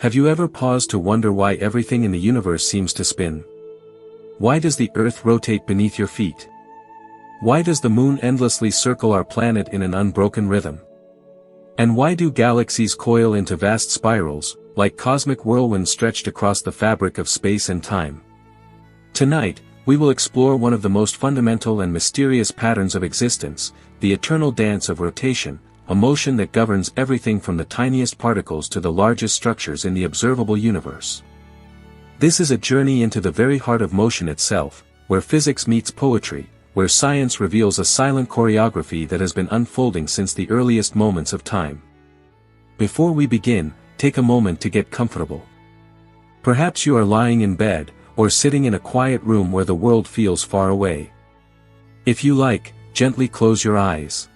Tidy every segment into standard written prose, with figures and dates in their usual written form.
Have you ever paused to wonder why everything in the universe seems to spin? Why does the Earth rotate beneath your feet? Why does the moon endlessly circle our planet in an unbroken rhythm? And why do galaxies coil into vast spirals, like cosmic whirlwinds stretched across the fabric of space and time? Tonight, we will explore one of the most fundamental and mysterious patterns of existence, the eternal dance of rotation, a motion that governs everything from the tiniest particles to the largest structures in the observable universe. This is a journey into the very heart of motion itself, where physics meets poetry, where science reveals a silent choreography that has been unfolding since the earliest moments of time. Before we begin, take a moment to get comfortable. Perhaps you are lying in bed, or sitting in a quiet room where the world feels far away. If you like, gently close your eyes.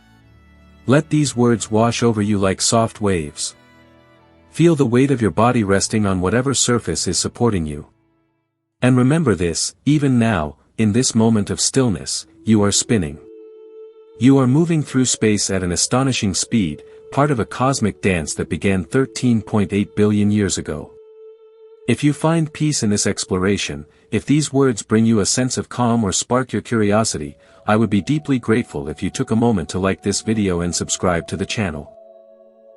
Let these words wash over you like soft waves. Feel the weight of your body resting on whatever surface is supporting you. And remember this, even now, in this moment of stillness, you are spinning. You are moving through space at an astonishing speed, part of a cosmic dance that began 13.8 billion years ago. If you find peace in this exploration, if these words bring you a sense of calm or spark your curiosity, I would be deeply grateful if you took a moment to like this video and subscribe to the channel.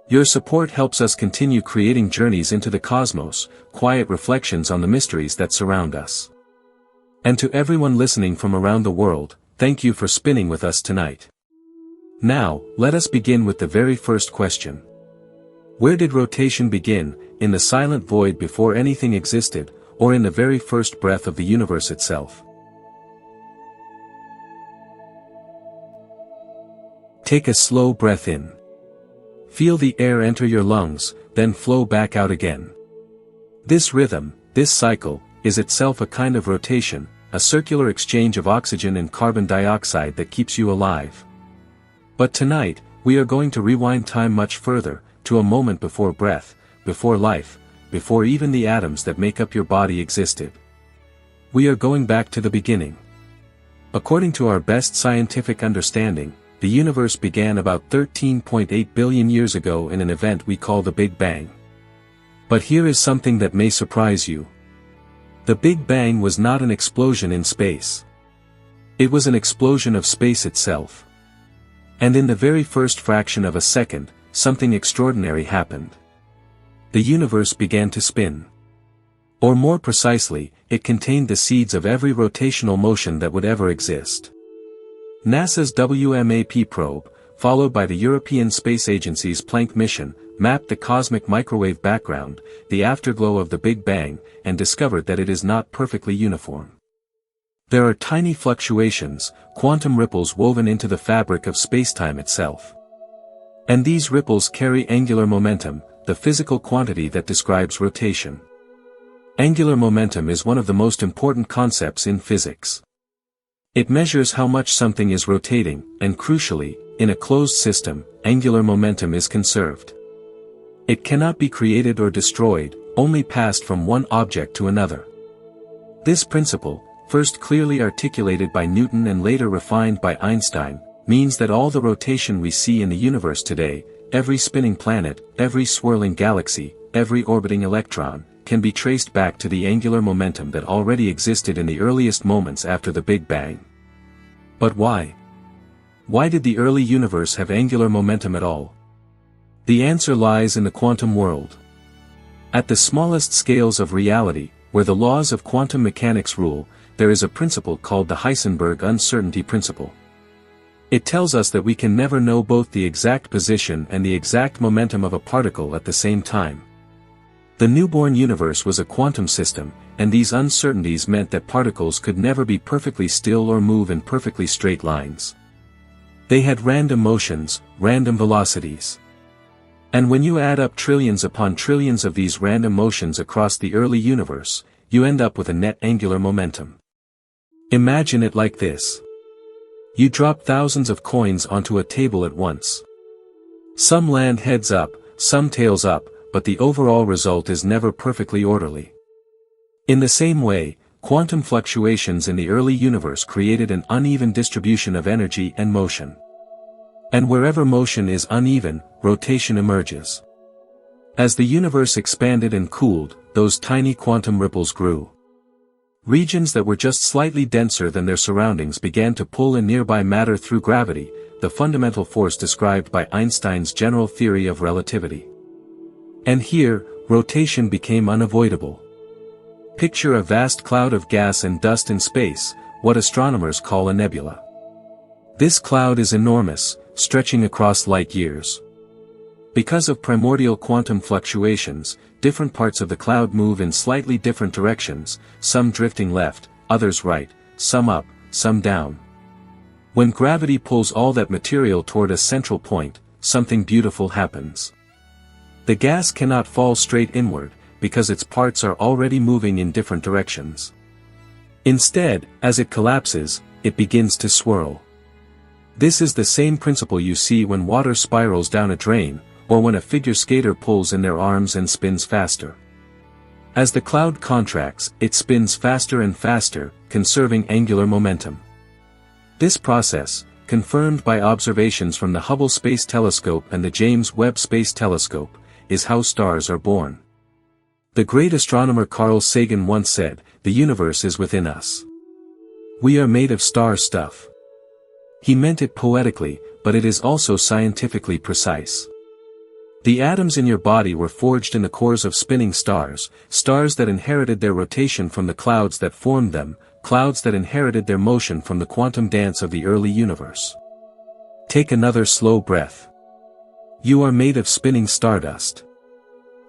Your support helps us continue creating journeys into the cosmos, quiet reflections on the mysteries that surround us. And to everyone listening from around the world, thank you for spinning with us tonight. Now, let us begin with the very first question. Where did rotation begin, in the silent void before anything existed, or in the very first breath of the universe itself? Take a slow breath in. Feel the air enter your lungs, then flow back out again. This rhythm, this cycle, is itself a kind of rotation, a circular exchange of oxygen and carbon dioxide that keeps you alive. But tonight, we are going to rewind time much further, to a moment before breath, before life, before even the atoms that make up your body existed. We are going back to the beginning. According to our best scientific understanding, the universe began about 13.8 billion years ago in an event we call the Big Bang. But here is something that may surprise you. The Big Bang was not an explosion in space. It was an explosion of space itself. And in the very first fraction of a second, something extraordinary happened. The universe began to spin. Or more precisely, it contained the seeds of every rotational motion that would ever exist. NASA's WMAP probe, followed by the European Space Agency's Planck mission, mapped the cosmic microwave background, the afterglow of the Big Bang, and discovered that it is not perfectly uniform. There are tiny fluctuations, quantum ripples woven into the fabric of spacetime itself. And these ripples carry angular momentum, the physical quantity that describes rotation. Angular momentum is one of the most important concepts in physics. It measures how much something is rotating, and crucially, in a closed system, angular momentum is conserved. It cannot be created or destroyed, only passed from one object to another. This principle, first clearly articulated by Newton and later refined by Einstein, means that all the rotation we see in the universe today, every spinning planet, every swirling galaxy, every orbiting electron, can be traced back to the angular momentum that already existed in the earliest moments after the Big Bang. But why? Why did the early universe have angular momentum at all? The answer lies in the quantum world. At the smallest scales of reality, where the laws of quantum mechanics rule, there is a principle called the Heisenberg uncertainty principle. It tells us that we can never know both the exact position and the exact momentum of a particle at the same time. The newborn universe was a quantum system, and these uncertainties meant that particles could never be perfectly still or move in perfectly straight lines. They had random motions, random velocities. And when you add up trillions upon trillions of these random motions across the early universe, you end up with a net angular momentum. Imagine it like this. You drop thousands of coins onto a table at once. Some land heads up, some tails up, but the overall result is never perfectly orderly. In the same way, quantum fluctuations in the early universe created an uneven distribution of energy and motion. And wherever motion is uneven, rotation emerges. As the universe expanded and cooled, those tiny quantum ripples grew. Regions that were just slightly denser than their surroundings began to pull in nearby matter through gravity, the fundamental force described by Einstein's general theory of relativity. And here, rotation became unavoidable. Picture a vast cloud of gas and dust in space, what astronomers call a nebula. This cloud is enormous, stretching across light years. Because of primordial quantum fluctuations, different parts of the cloud move in slightly different directions, some drifting left, others right, some up, some down. When gravity pulls all that material toward a central point, something beautiful happens. The gas cannot fall straight inward, because its parts are already moving in different directions. Instead, as it collapses, it begins to swirl. This is the same principle you see when water spirals down a drain, or when a figure skater pulls in their arms and spins faster. As the cloud contracts, it spins faster and faster, conserving angular momentum. This process, confirmed by observations from the Hubble Space Telescope and the James Webb Space Telescope, is how stars are born. The great astronomer Carl Sagan once said, "The universe is within us. We are made of star stuff." He meant it poetically, but it is also scientifically precise. The atoms in your body were forged in the cores of spinning stars, stars that inherited their rotation from the clouds that formed them, clouds that inherited their motion from the quantum dance of the early universe. Take another slow breath. You are made of spinning stardust.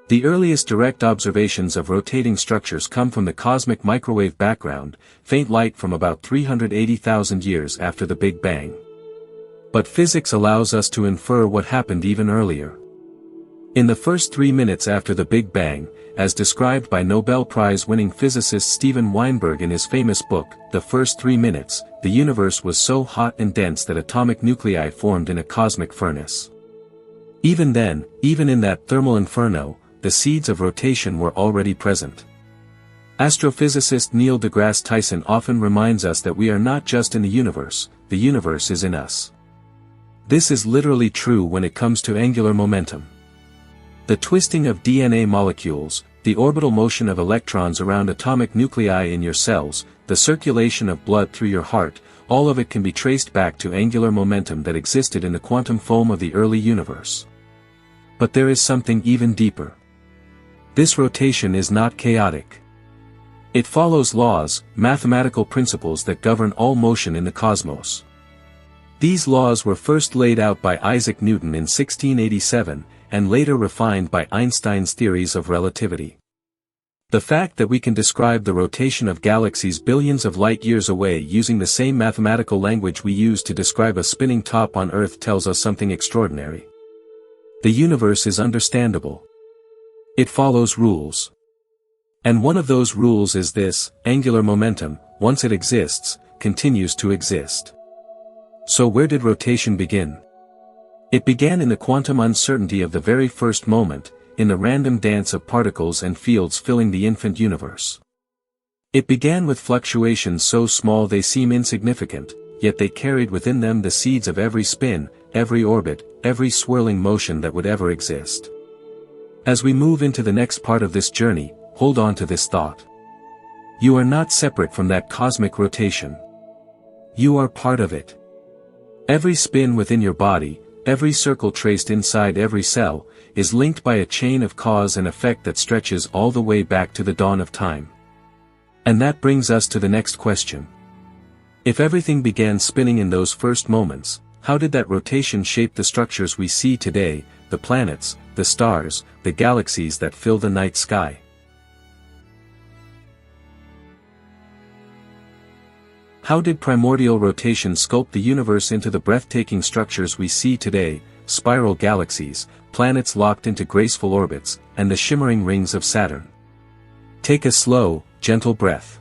The earliest direct observations of rotating structures come from the cosmic microwave background, faint light from about 380,000 years after the Big Bang. But physics allows us to infer what happened even earlier. In the first 3 minutes after the Big Bang, as described by Nobel Prize-winning physicist Steven Weinberg in his famous book, The First 3 Minutes, the universe was so hot and dense that atomic nuclei formed in a cosmic furnace. Even then, even in that thermal inferno, the seeds of rotation were already present. Astrophysicist Neil deGrasse Tyson often reminds us that we are not just in the universe is in us. This is literally true when it comes to angular momentum. The twisting of DNA molecules, the orbital motion of electrons around atomic nuclei in your cells, the circulation of blood through your heart, all of it can be traced back to angular momentum that existed in the quantum foam of the early universe. But there is something even deeper. This rotation is not chaotic. It follows laws, mathematical principles that govern all motion in the cosmos. These laws were first laid out by Isaac Newton in 1687, and later refined by Einstein's theories of relativity. The fact that we can describe the rotation of galaxies billions of light-years away using the same mathematical language we use to describe a spinning top on Earth tells us something extraordinary. The universe is understandable. It follows rules. And one of those rules is this: angular momentum, once it exists, continues to exist. So where did rotation begin? It began in the quantum uncertainty of the very first moment, in the random dance of particles and fields filling the infant universe. It began with fluctuations so small they seem insignificant, yet they carried within them the seeds of every spin, every orbit, every swirling motion that would ever exist. As we move into the next part of this journey, hold on to this thought. You are not separate from that cosmic rotation. You are part of it. Every spin within your body, every circle traced inside every cell, is linked by a chain of cause and effect that stretches all the way back to the dawn of time. And that brings us to the next question. If everything began spinning in those first moments, how did that rotation shape the structures we see today, the planets, the stars, the galaxies that fill the night sky? How did primordial rotation sculpt the universe into the breathtaking structures we see today, spiral galaxies, planets locked into graceful orbits, and the shimmering rings of Saturn? Take a slow, gentle breath.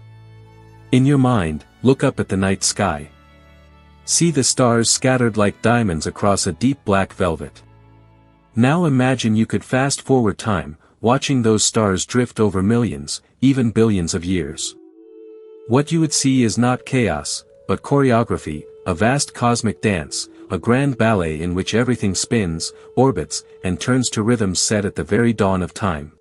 In your mind, look up at the night sky. See the stars scattered like diamonds across a deep black velvet. Now imagine you could fast forward time, watching those stars drift over millions, even billions of years. What you would see is not chaos, but choreography, a vast cosmic dance, a grand ballet in which everything spins, orbits, and turns to rhythms set at the very dawn of time.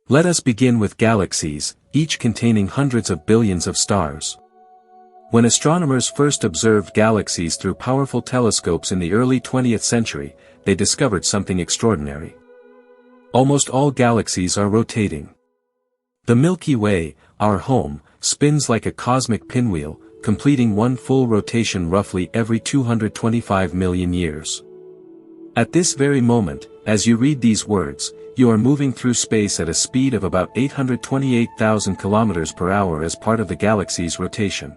Let us begin with galaxies, each containing hundreds of billions of stars. When astronomers first observed galaxies through powerful telescopes in the early 20th century, they discovered something extraordinary. Almost all galaxies are rotating. The Milky Way, our home, spins like a cosmic pinwheel, completing one full rotation roughly every 225 million years. At this very moment, as you read these words, you are moving through space at a speed of about 828,000 kilometers per hour as part of the galaxy's rotation.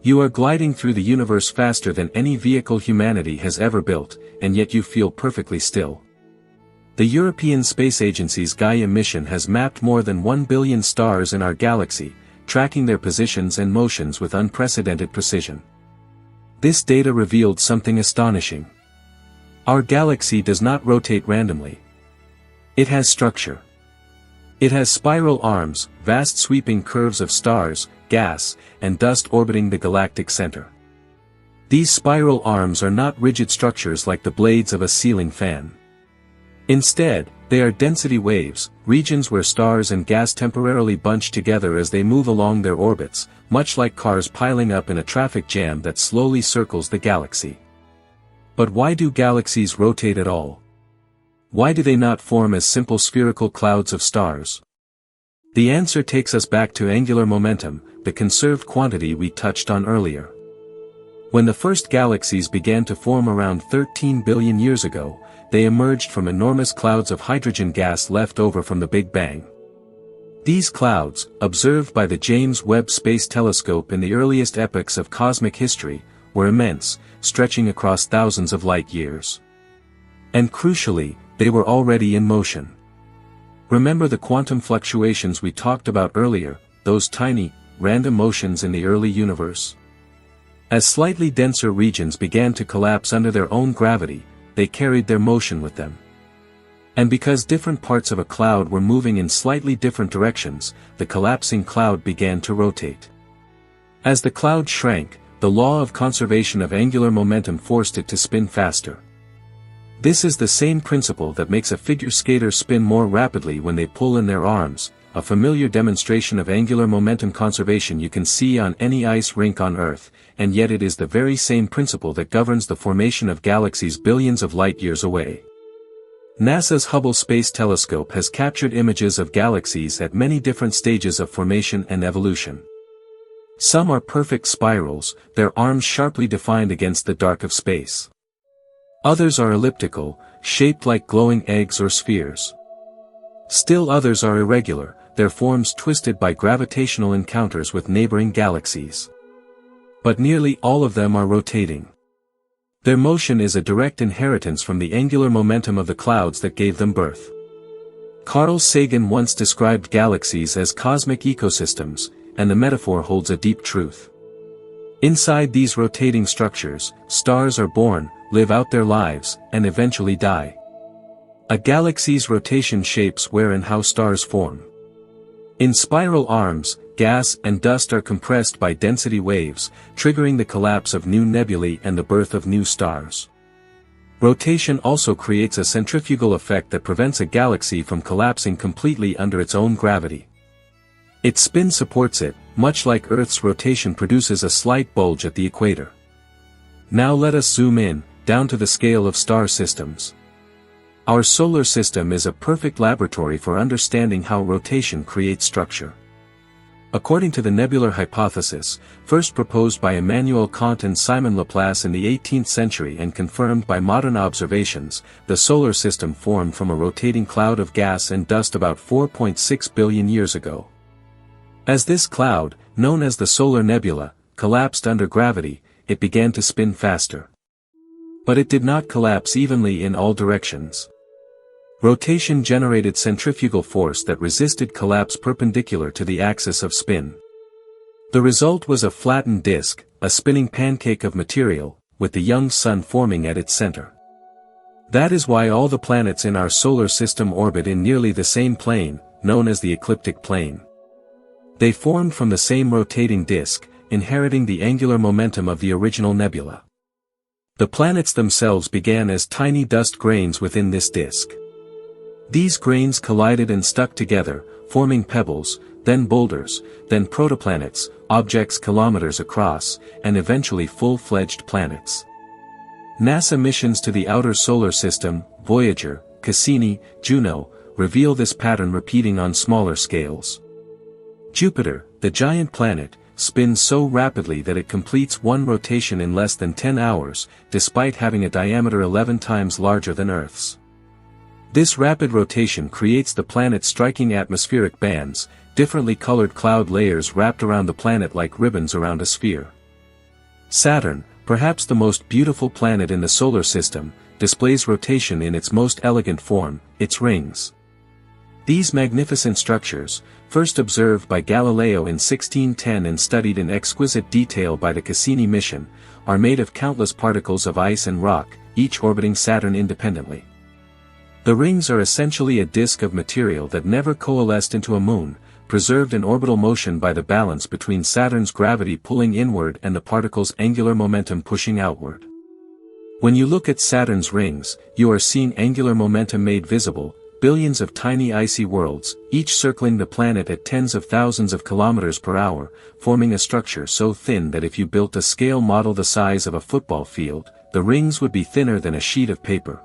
You are gliding through the universe faster than any vehicle humanity has ever built, and yet you feel perfectly still. The European Space Agency's Gaia mission has mapped more than 1 billion stars in our galaxy, tracking their positions and motions with unprecedented precision. This data revealed something astonishing. Our galaxy does not rotate randomly. It has structure. It has spiral arms, vast sweeping curves of stars, gas, and dust orbiting the galactic center. These spiral arms are not rigid structures like the blades of a ceiling fan. Instead, they are density waves, regions where stars and gas temporarily bunch together as they move along their orbits, much like cars piling up in a traffic jam that slowly circles the galaxy. But why do galaxies rotate at all? Why do they not form as simple spherical clouds of stars? The answer takes us back to angular momentum, the conserved quantity we touched on earlier. When the first galaxies began to form around 13 billion years ago, they emerged from enormous clouds of hydrogen gas left over from the Big Bang. These clouds, observed by the James Webb Space Telescope in the earliest epochs of cosmic history, were immense, stretching across thousands of light years. And crucially, they were already in motion. Remember the quantum fluctuations we talked about earlier, those tiny, random motions in the early universe? As slightly denser regions began to collapse under their own gravity, they carried their motion with them. And because different parts of a cloud were moving in slightly different directions, the collapsing cloud began to rotate. As the cloud shrank, the law of conservation of angular momentum forced it to spin faster. This is the same principle that makes a figure skater spin more rapidly when they pull in their arms, a familiar demonstration of angular momentum conservation you can see on any ice rink on Earth, and yet it is the very same principle that governs the formation of galaxies billions of light-years away. NASA's Hubble Space Telescope has captured images of galaxies at many different stages of formation and evolution. Some are perfect spirals, their arms sharply defined against the dark of space. Others are elliptical, shaped like glowing eggs or spheres. Still others are irregular, their forms twisted by gravitational encounters with neighboring galaxies. But nearly all of them are rotating. Their motion is a direct inheritance from the angular momentum of the clouds that gave them birth. Carl Sagan once described galaxies as cosmic ecosystems, and the metaphor holds a deep truth. Inside these rotating structures, stars are born, live out their lives, and eventually die. A galaxy's rotation shapes where and how stars form. In spiral arms, gas and dust are compressed by density waves, triggering the collapse of new nebulae and the birth of new stars. Rotation also creates a centrifugal effect that prevents a galaxy from collapsing completely under its own gravity. Its spin supports it, much like Earth's rotation produces a slight bulge at the equator. Now let us zoom in, down to the scale of star systems. Our solar system is a perfect laboratory for understanding how rotation creates structure. According to the nebular hypothesis, first proposed by Immanuel Kant and Simon Laplace in the 18th century and confirmed by modern observations, the solar system formed from a rotating cloud of gas and dust about 4.6 billion years ago. As this cloud, known as the solar nebula, collapsed under gravity, it began to spin faster. But it did not collapse evenly in all directions. Rotation generated centrifugal force that resisted collapse perpendicular to the axis of spin. The result was a flattened disk, a spinning pancake of material, with the young sun forming at its center. That is why all the planets in our solar system orbit in nearly the same plane, known as the ecliptic plane. They formed from the same rotating disk, inheriting the angular momentum of the original nebula. The planets themselves began as tiny dust grains within this disk. These grains collided and stuck together, forming pebbles, then boulders, then protoplanets, objects kilometers across, and eventually full-fledged planets. NASA missions to the outer solar system, Voyager, Cassini, Juno, reveal this pattern repeating on smaller scales. Jupiter, the giant planet, spins so rapidly that it completes one rotation in less than 10 hours, despite having a diameter 11 times larger than Earth's. This rapid rotation creates the planet's striking atmospheric bands, differently colored cloud layers wrapped around the planet like ribbons around a sphere. Saturn, perhaps the most beautiful planet in the solar system, displays rotation in its most elegant form, its rings. These magnificent structures, first observed by Galileo in 1610 and studied in exquisite detail by the Cassini mission, are made of countless particles of ice and rock, each orbiting Saturn independently. The rings are essentially a disk of material that never coalesced into a moon, preserved in orbital motion by the balance between Saturn's gravity pulling inward and the particles' angular momentum pushing outward. When you look at Saturn's rings, you are seeing angular momentum made visible, billions of tiny icy worlds, each circling the planet at tens of thousands of kilometers per hour, forming a structure so thin that if you built a scale model the size of a football field, the rings would be thinner than a sheet of paper.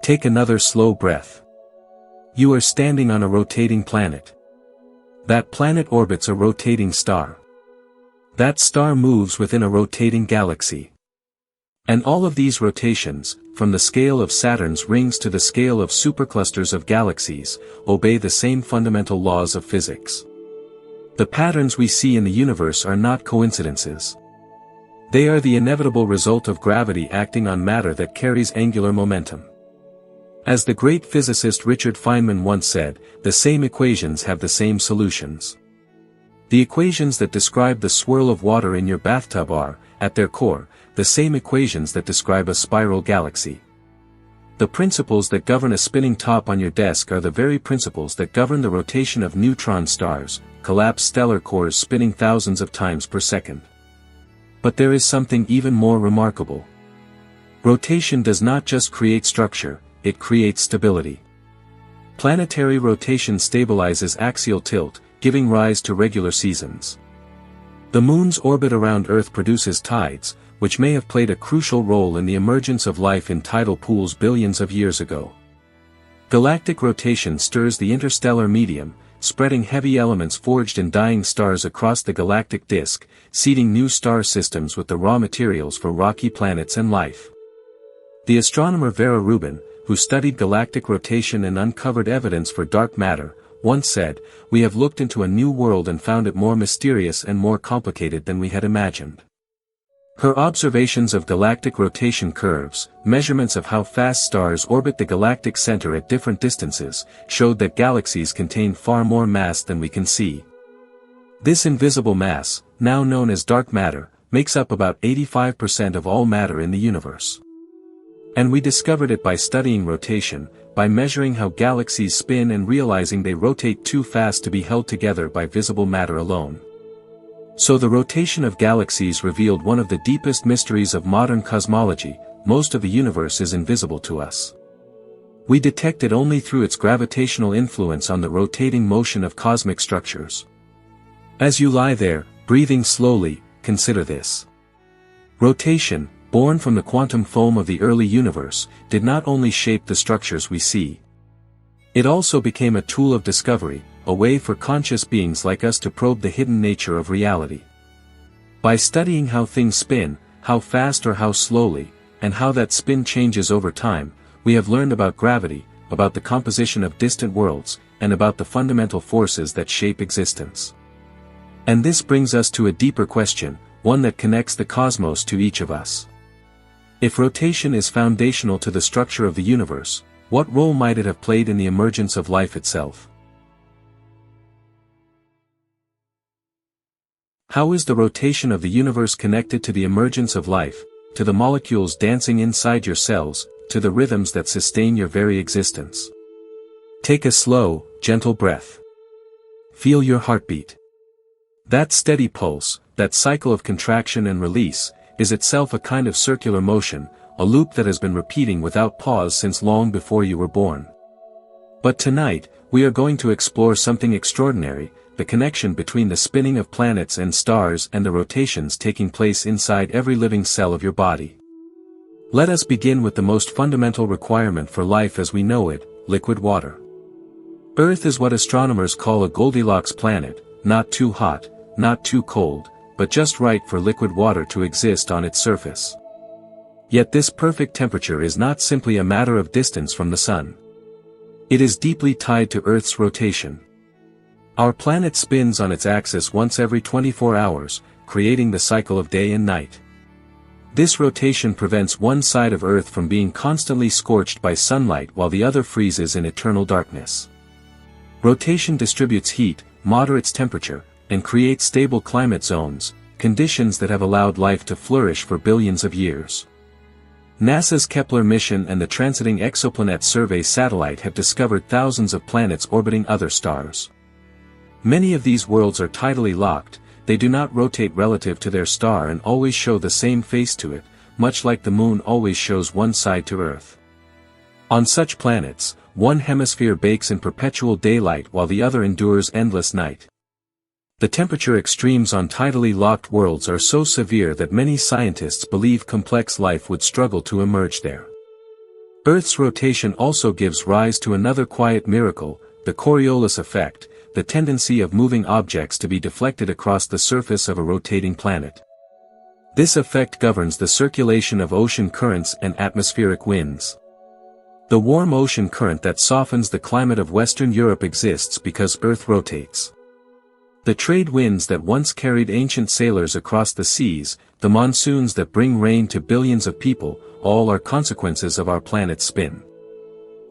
Take another slow breath. You are standing on a rotating planet. That planet orbits a rotating star. That star moves within a rotating galaxy. And all of these rotations, from the scale of Saturn's rings to the scale of superclusters of galaxies, obey the same fundamental laws of physics. The patterns we see in the universe are not coincidences. They are the inevitable result of gravity acting on matter that carries angular momentum. As the great physicist Richard Feynman once said, the same equations have the same solutions. The equations that describe the swirl of water in your bathtub are, at their core, the same equations that describe a spiral galaxy. The principles that govern a spinning top on your desk are the very principles that govern the rotation of neutron stars, collapsed stellar cores spinning thousands of times per second. But there is something even more remarkable. Rotation does not just create structure, it creates stability. Planetary rotation stabilizes axial tilt, giving rise to regular seasons. The Moon's orbit around Earth produces tides, which may have played a crucial role in the emergence of life in tidal pools billions of years ago. Galactic rotation stirs the interstellar medium, spreading heavy elements forged in dying stars across the galactic disk, seeding new star systems with the raw materials for rocky planets and life. The astronomer Vera Rubin, who studied galactic rotation and uncovered evidence for dark matter, once said, "We have looked into a new world and found it more mysterious and more complicated than we had imagined." Her observations of galactic rotation curves, measurements of how fast stars orbit the galactic center at different distances, showed that galaxies contain far more mass than we can see. This invisible mass, now known as dark matter, makes up about 85% of all matter in the universe. And we discovered it by studying rotation, by measuring how galaxies spin and realizing they rotate too fast to be held together by visible matter alone. So the rotation of galaxies revealed one of the deepest mysteries of modern cosmology: most of the universe is invisible to us. We detect it only through its gravitational influence on the rotating motion of cosmic structures. As you lie there, breathing slowly, consider this. Rotation, born from the quantum foam of the early universe, did not only shape the structures we see. It also became a tool of discovery, a way for conscious beings like us to probe the hidden nature of reality. By studying how things spin, how fast or how slowly, and how that spin changes over time, we have learned about gravity, about the composition of distant worlds, and about the fundamental forces that shape existence. And this brings us to a deeper question, one that connects the cosmos to each of us. If rotation is foundational to the structure of the universe, what role might it have played in the emergence of life itself? How is the rotation of the universe connected to the emergence of life, to the molecules dancing inside your cells, to the rhythms that sustain your very existence? Take a slow, gentle breath. Feel your heartbeat. That steady pulse, that cycle of contraction and release, is itself a kind of circular motion, a loop that has been repeating without pause since long before you were born. But tonight, we are going to explore something extraordinary, the connection between the spinning of planets and stars and the rotations taking place inside every living cell of your body. Let us begin with the most fundamental requirement for life as we know it, liquid water. Earth is what astronomers call a Goldilocks planet, not too hot, not too cold, but just right for liquid water to exist on its surface. Yet this perfect temperature is not simply a matter of distance from the sun. It is deeply tied to Earth's rotation. Our planet spins on its axis once every 24 hours, creating the cycle of day and night. This rotation prevents one side of Earth from being constantly scorched by sunlight while the other freezes in eternal darkness. Rotation distributes heat, moderates temperature, and creates stable climate zones, conditions that have allowed life to flourish for billions of years. NASA's Kepler mission and the Transiting Exoplanet Survey satellite have discovered thousands of planets orbiting other stars. Many of these worlds are tidally locked, they do not rotate relative to their star and always show the same face to it, much like the moon always shows one side to Earth. On such planets, one hemisphere bakes in perpetual daylight while the other endures endless night. The temperature extremes on tidally locked worlds are so severe that many scientists believe complex life would struggle to emerge there. Earth's rotation also gives rise to another quiet miracle, the Coriolis effect, the tendency of moving objects to be deflected across the surface of a rotating planet. This effect governs the circulation of ocean currents and atmospheric winds. The warm ocean current that softens the climate of Western Europe exists because Earth rotates. The trade winds that once carried ancient sailors across the seas, the monsoons that bring rain to billions of people, all are consequences of our planet's spin.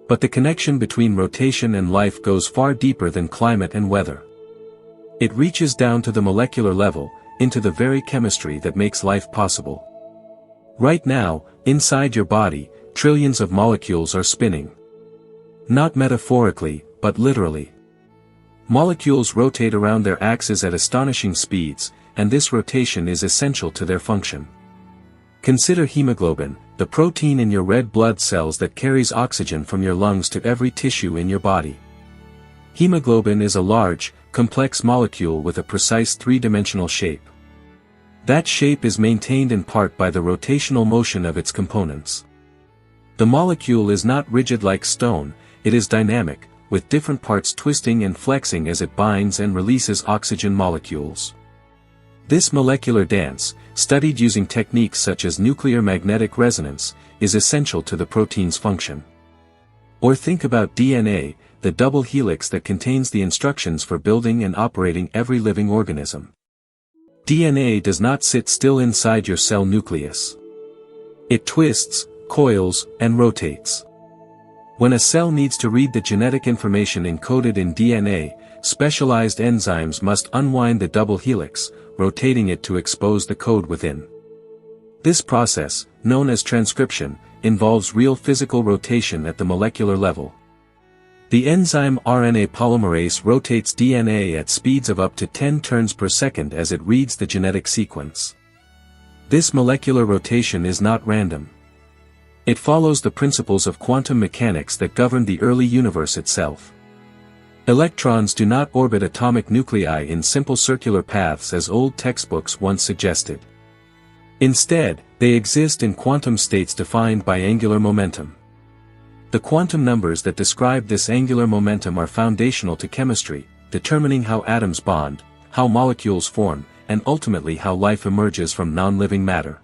But the connection between rotation and life goes far deeper than climate and weather. It reaches down to the molecular level, into the very chemistry that makes life possible. Right now, inside your body, trillions of molecules are spinning. Not metaphorically, but literally. Molecules rotate around their axes at astonishing speeds, and this rotation is essential to their function. Consider hemoglobin, the protein in your red blood cells that carries oxygen from your lungs to every tissue in your body. Hemoglobin is a large, complex molecule with a precise three-dimensional shape. That shape is maintained in part by the rotational motion of its components. The molecule is not rigid like stone, it is dynamic, with different parts twisting and flexing as it binds and releases oxygen molecules. This molecular dance, studied using techniques such as nuclear magnetic resonance, is essential to the protein's function. Or think about DNA, the double helix that contains the instructions for building and operating every living organism. DNA does not sit still inside your cell nucleus. It twists, coils, and rotates. When a cell needs to read the genetic information encoded in DNA, specialized enzymes must unwind the double helix, rotating it to expose the code within. This process, known as transcription, involves real physical rotation at the molecular level. The enzyme RNA polymerase rotates DNA at speeds of up to 10 turns per second as it reads the genetic sequence. This molecular rotation is not random. It follows the principles of quantum mechanics that govern the early universe itself. Electrons do not orbit atomic nuclei in simple circular paths as old textbooks once suggested. Instead, they exist in quantum states defined by angular momentum. The quantum numbers that describe this angular momentum are foundational to chemistry, determining how atoms bond, how molecules form, and ultimately how life emerges from non-living matter.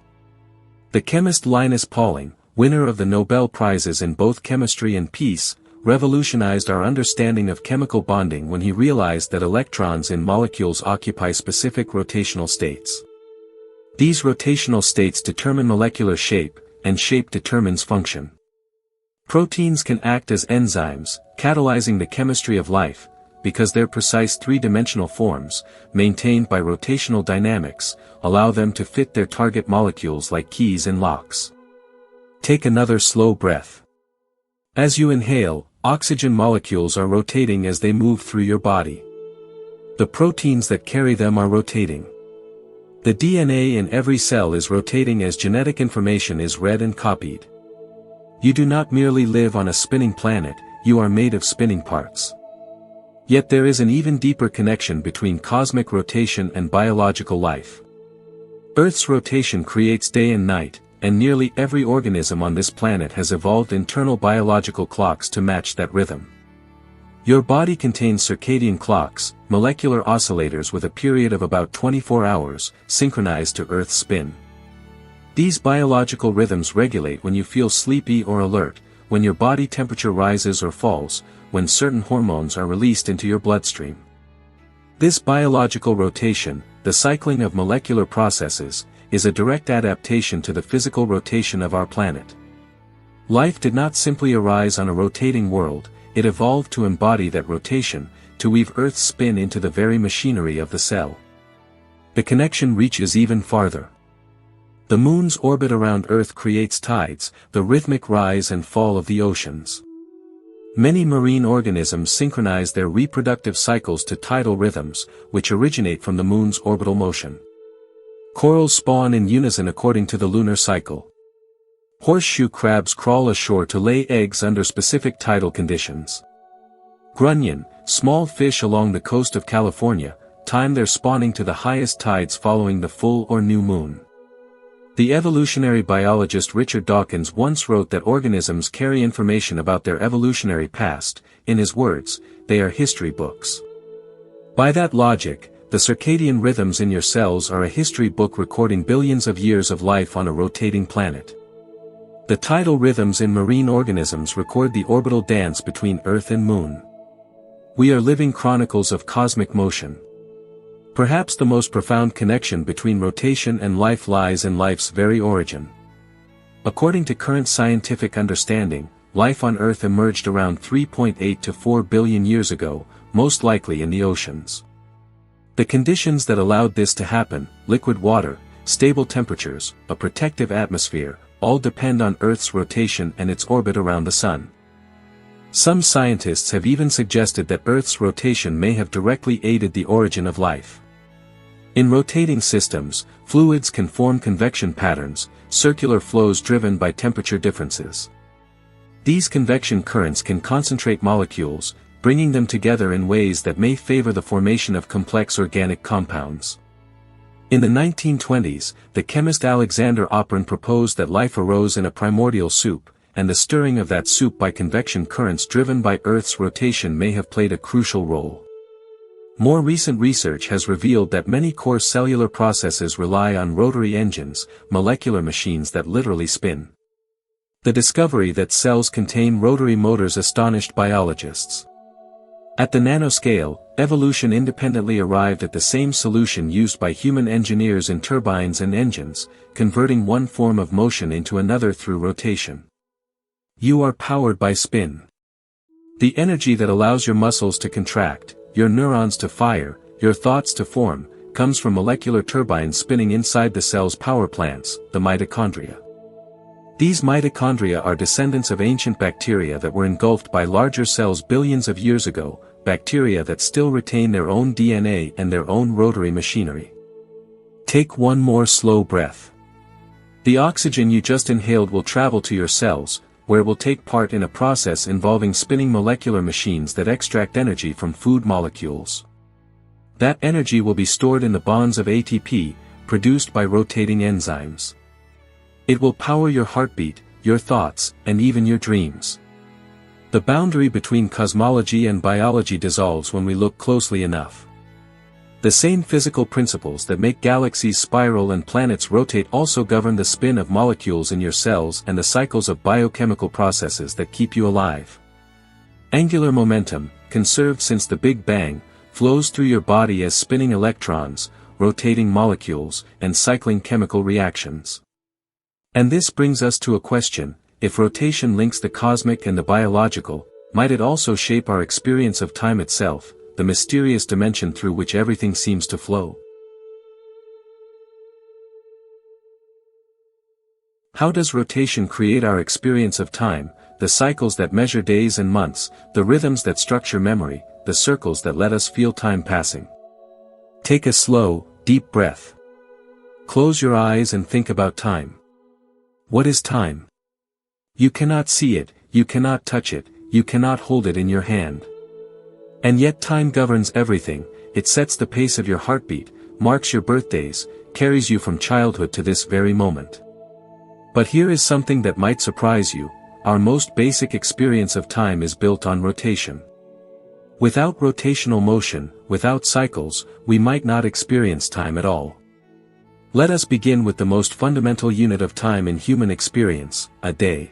The chemist Linus Pauling, winner of the Nobel Prizes in both chemistry and peace, revolutionized our understanding of chemical bonding when he realized that electrons in molecules occupy specific rotational states. These rotational states determine molecular shape, and shape determines function. Proteins can act as enzymes, catalyzing the chemistry of life, because their precise three-dimensional forms, maintained by rotational dynamics, allow them to fit their target molecules like keys and locks. Take another slow breath. As you inhale, oxygen molecules are rotating as they move through your body. The proteins that carry them are rotating. The DNA in every cell is rotating as genetic information is read and copied. You do not merely live on a spinning planet, you are made of spinning parts. Yet there is an even deeper connection between cosmic rotation and biological life. Earth's rotation creates day and night, and nearly every organism on this planet has evolved internal biological clocks to match that rhythm. Your body contains circadian clocks, molecular oscillators with a period of about 24 hours, synchronized to Earth's spin. These biological rhythms regulate when you feel sleepy or alert, when your body temperature rises or falls, when certain hormones are released into your bloodstream. This biological rotation, the cycling of molecular processes, is a direct adaptation to the physical rotation of our planet. Life did not simply arise on a rotating world, it evolved to embody that rotation, to weave Earth's spin into the very machinery of the cell. The connection reaches even farther. The moon's orbit around Earth creates tides, the rhythmic rise and fall of the oceans. Many marine organisms synchronize their reproductive cycles to tidal rhythms, which originate from the moon's orbital motion. Corals spawn in unison according to the lunar cycle. Horseshoe crabs crawl ashore to lay eggs under specific tidal conditions. Grunion, small fish along the coast of California, time their spawning to the highest tides following the full or new moon. The evolutionary biologist Richard Dawkins once wrote that organisms carry information about their evolutionary past, in his words, they are history books. By that logic, the circadian rhythms in your cells are a history book recording billions of years of life on a rotating planet. The tidal rhythms in marine organisms record the orbital dance between Earth and Moon. We are living chronicles of cosmic motion. Perhaps the most profound connection between rotation and life lies in life's very origin. According to current scientific understanding, life on Earth emerged around 3.8 to 4 billion years ago, most likely in the oceans. The conditions that allowed this to happen, liquid water, stable temperatures, a protective atmosphere, all depend on Earth's rotation and its orbit around the Sun. Some scientists have even suggested that Earth's rotation may have directly aided the origin of life. In rotating systems, fluids can form convection patterns, circular flows driven by temperature differences. These convection currents can concentrate molecules, bringing them together in ways that may favor the formation of complex organic compounds. In the 1920s, the chemist Alexander Oprin proposed that life arose in a primordial soup, and the stirring of that soup by convection currents driven by Earth's rotation may have played a crucial role. More recent research has revealed that many core cellular processes rely on rotary engines, molecular machines that literally spin. The discovery that cells contain rotary motors astonished biologists. At the nanoscale, evolution independently arrived at the same solution used by human engineers in turbines and engines, converting one form of motion into another through rotation. You are powered by spin. The energy that allows your muscles to contract, your neurons to fire, your thoughts to form, comes from molecular turbines spinning inside the cell's power plants, the mitochondria. These mitochondria are descendants of ancient bacteria that were engulfed by larger cells billions of years ago, bacteria that still retain their own DNA and their own rotary machinery. Take one more slow breath. The oxygen you just inhaled will travel to your cells, where it will take part in a process involving spinning molecular machines that extract energy from food molecules. That energy will be stored in the bonds of ATP, produced by rotating enzymes. It will power your heartbeat, your thoughts, and even your dreams. The boundary between cosmology and biology dissolves when we look closely enough. The same physical principles that make galaxies spiral and planets rotate also govern the spin of molecules in your cells and the cycles of biochemical processes that keep you alive. Angular momentum, conserved since the Big Bang, flows through your body as spinning electrons, rotating molecules, and cycling chemical reactions. And this brings us to a question: if rotation links the cosmic and the biological, might it also shape our experience of time itself, the mysterious dimension through which everything seems to flow? How does rotation create our experience of time, the cycles that measure days and months, the rhythms that structure memory, the circles that let us feel time passing? Take a slow, deep breath. Close your eyes and think about time. What is time? You cannot see it, you cannot touch it, you cannot hold it in your hand. And yet time governs everything. It sets the pace of your heartbeat, marks your birthdays, carries you from childhood to this very moment. But here is something that might surprise you: our most basic experience of time is built on rotation. Without rotational motion, without cycles, we might not experience time at all. Let us begin with the most fundamental unit of time in human experience: a day.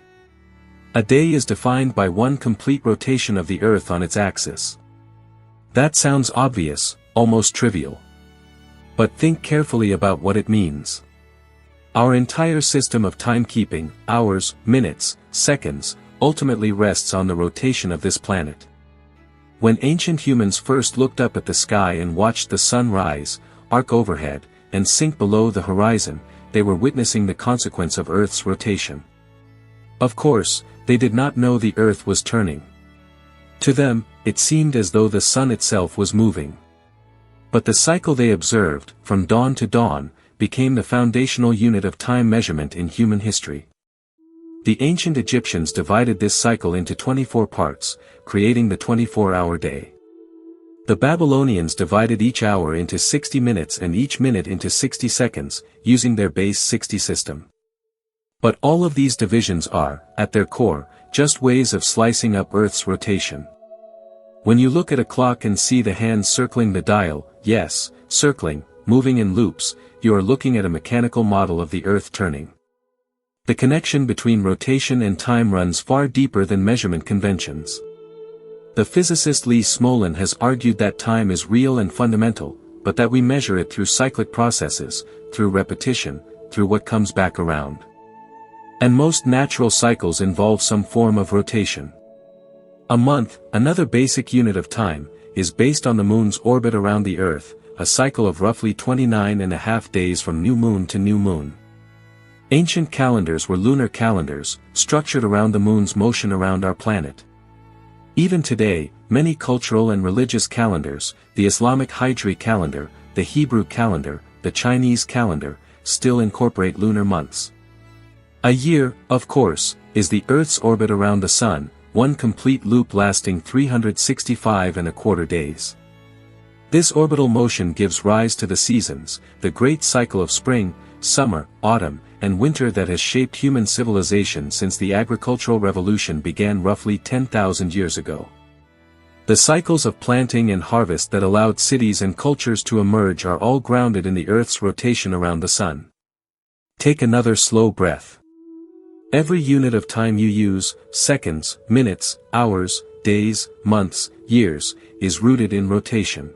A day is defined by one complete rotation of the Earth on its axis. That sounds obvious, almost trivial. But think carefully about what it means. Our entire system of timekeeping, hours, minutes, seconds, ultimately rests on the rotation of this planet. When ancient humans first looked up at the sky and watched the sun rise, arc overhead, and sink below the horizon, they were witnessing the consequence of Earth's rotation. Of course, they did not know the Earth was turning. To them, it seemed as though the sun itself was moving. But the cycle they observed, from dawn to dawn, became the foundational unit of time measurement in human history. The ancient Egyptians divided this cycle into 24 parts, creating the 24-hour day. The Babylonians divided each hour into 60 minutes and each minute into 60 seconds, using their base 60 system. But all of these divisions are, at their core, just ways of slicing up Earth's rotation. When you look at a clock and see the hands circling the dial, yes, circling, moving in loops, you are looking at a mechanical model of the Earth turning. The connection between rotation and time runs far deeper than measurement conventions. The physicist Lee Smolin has argued that time is real and fundamental, but that we measure it through cyclic processes, through repetition, through what comes back around. And most natural cycles involve some form of rotation. A month, another basic unit of time, is based on the moon's orbit around the Earth, a cycle of roughly 29.5 days from new moon to new moon. Ancient calendars were lunar calendars, structured around the moon's motion around our planet. Even today, many cultural and religious calendars, the Islamic Hijri calendar, the Hebrew calendar, the Chinese calendar, still incorporate lunar months. A year, of course, is the Earth's orbit around the Sun, one complete loop lasting 365.25 days. This orbital motion gives rise to the seasons, the great cycle of spring, summer, autumn, and winter that has shaped human civilization since the agricultural revolution began roughly 10,000 years ago. The cycles of planting and harvest that allowed cities and cultures to emerge are all grounded in the Earth's rotation around the Sun. Take another slow breath. Every unit of time you use, seconds, minutes, hours, days, months, years, is rooted in rotation.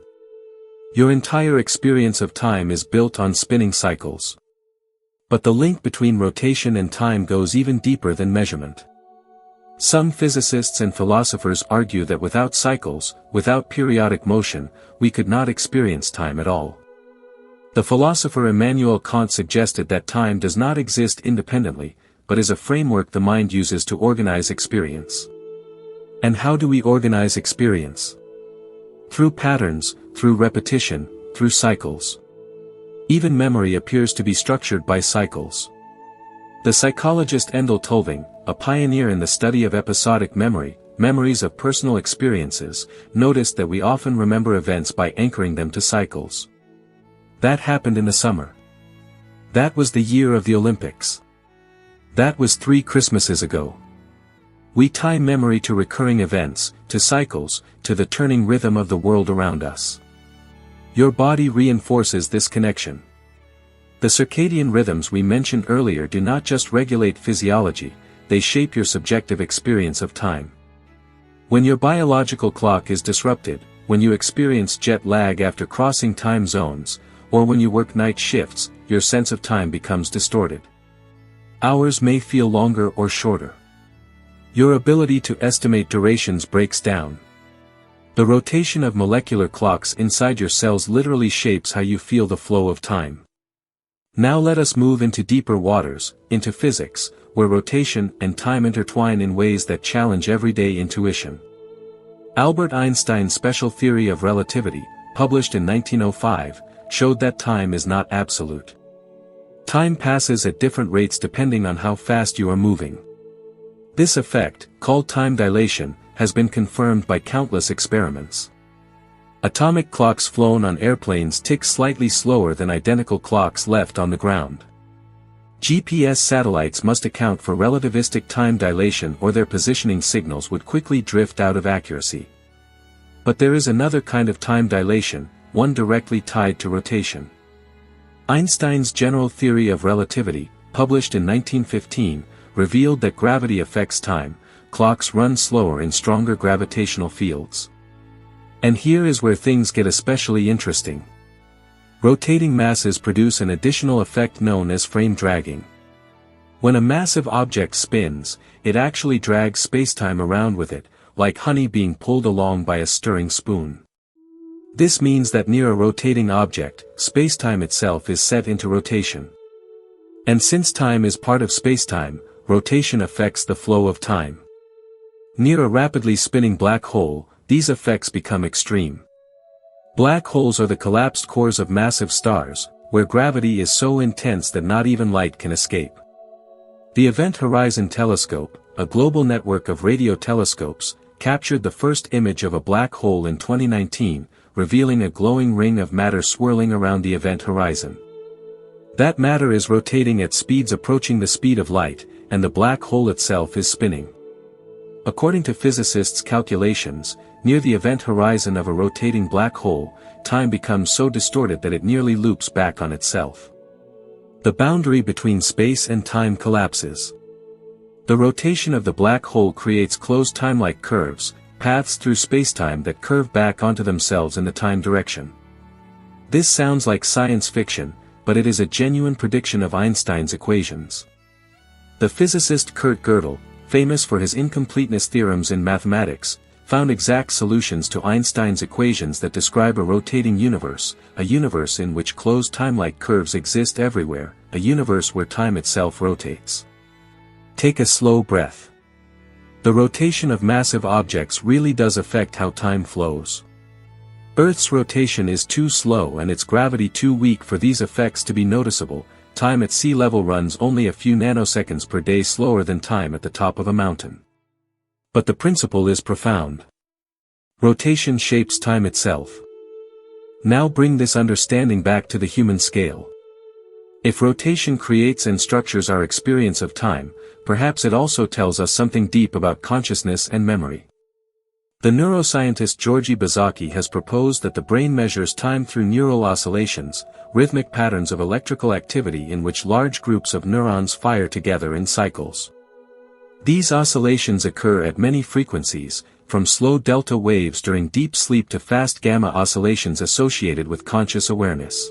Your entire experience of time is built on spinning cycles. But the link between rotation and time goes even deeper than measurement. Some physicists and philosophers argue that without cycles, without periodic motion, we could not experience time at all. The philosopher Immanuel Kant suggested that time does not exist independently, but is a framework the mind uses to organize experience. And how do we organize experience? Through patterns, through repetition, through cycles. Even memory appears to be structured by cycles. The psychologist Endel Tulving, a pioneer in the study of episodic memory, memories of personal experiences, noticed that we often remember events by anchoring them to cycles. That happened in the summer. That was the year of the Olympics. That was 3 Christmases ago. We tie memory to recurring events, to cycles, to the turning rhythm of the world around us. Your body reinforces this connection. The circadian rhythms we mentioned earlier do not just regulate physiology, they shape your subjective experience of time. When your biological clock is disrupted, when you experience jet lag after crossing time zones, or when you work night shifts, your sense of time becomes distorted. Hours may feel longer or shorter. Your ability to estimate durations breaks down. The rotation of molecular clocks inside your cells literally shapes how you feel the flow of time. Now let us move into deeper waters, into physics, where rotation and time intertwine in ways that challenge everyday intuition. Albert Einstein's special theory of relativity, published in 1905, showed that time is not absolute. Time passes at different rates depending on how fast you are moving. This effect, called time dilation, has been confirmed by countless experiments. Atomic clocks flown on airplanes tick slightly slower than identical clocks left on the ground. GPS satellites must account for relativistic time dilation or their positioning signals would quickly drift out of accuracy. But there is another kind of time dilation, one directly tied to rotation. Einstein's general theory of relativity, published in 1915, revealed that gravity affects time, clocks run slower in stronger gravitational fields. And here is where things get especially interesting. Rotating masses produce an additional effect known as frame dragging. When a massive object spins, it actually drags spacetime around with it, like honey being pulled along by a stirring spoon. This means that near a rotating object, spacetime itself is set into rotation. And since time is part of spacetime, rotation affects the flow of time. Near a rapidly spinning black hole, these effects become extreme. Black holes are the collapsed cores of massive stars, where gravity is so intense that not even light can escape. The Event Horizon Telescope, a global network of radio telescopes, captured the first image of a black hole in 2019, revealing a glowing ring of matter swirling around the event horizon. That matter is rotating at speeds approaching the speed of light, and the black hole itself is spinning. According to physicists' calculations, near the event horizon of a rotating black hole, time becomes so distorted that it nearly loops back on itself. The boundary between space and time collapses. The rotation of the black hole creates closed time-like curves, paths through spacetime that curve back onto themselves in the time direction. This sounds like science fiction, but it is a genuine prediction of Einstein's equations. The physicist Kurt Gödel, famous for his incompleteness theorems in mathematics, found exact solutions to Einstein's equations that describe a rotating universe, a universe in which closed time-like curves exist everywhere, a universe where time itself rotates. Take a slow breath. The rotation of massive objects really does affect how time flows. Earth's rotation is too slow and its gravity too weak for these effects to be noticeable. Time at sea level runs only a few nanoseconds per day slower than time at the top of a mountain. But the principle is profound. Rotation shapes time itself. Now bring this understanding back to the human scale. If rotation creates and structures our experience of time, perhaps it also tells us something deep about consciousness and memory. The neuroscientist Georgi Bazaki has proposed that the brain measures time through neural oscillations, rhythmic patterns of electrical activity in which large groups of neurons fire together in cycles. These oscillations occur at many frequencies, from slow delta waves during deep sleep to fast gamma oscillations associated with conscious awareness.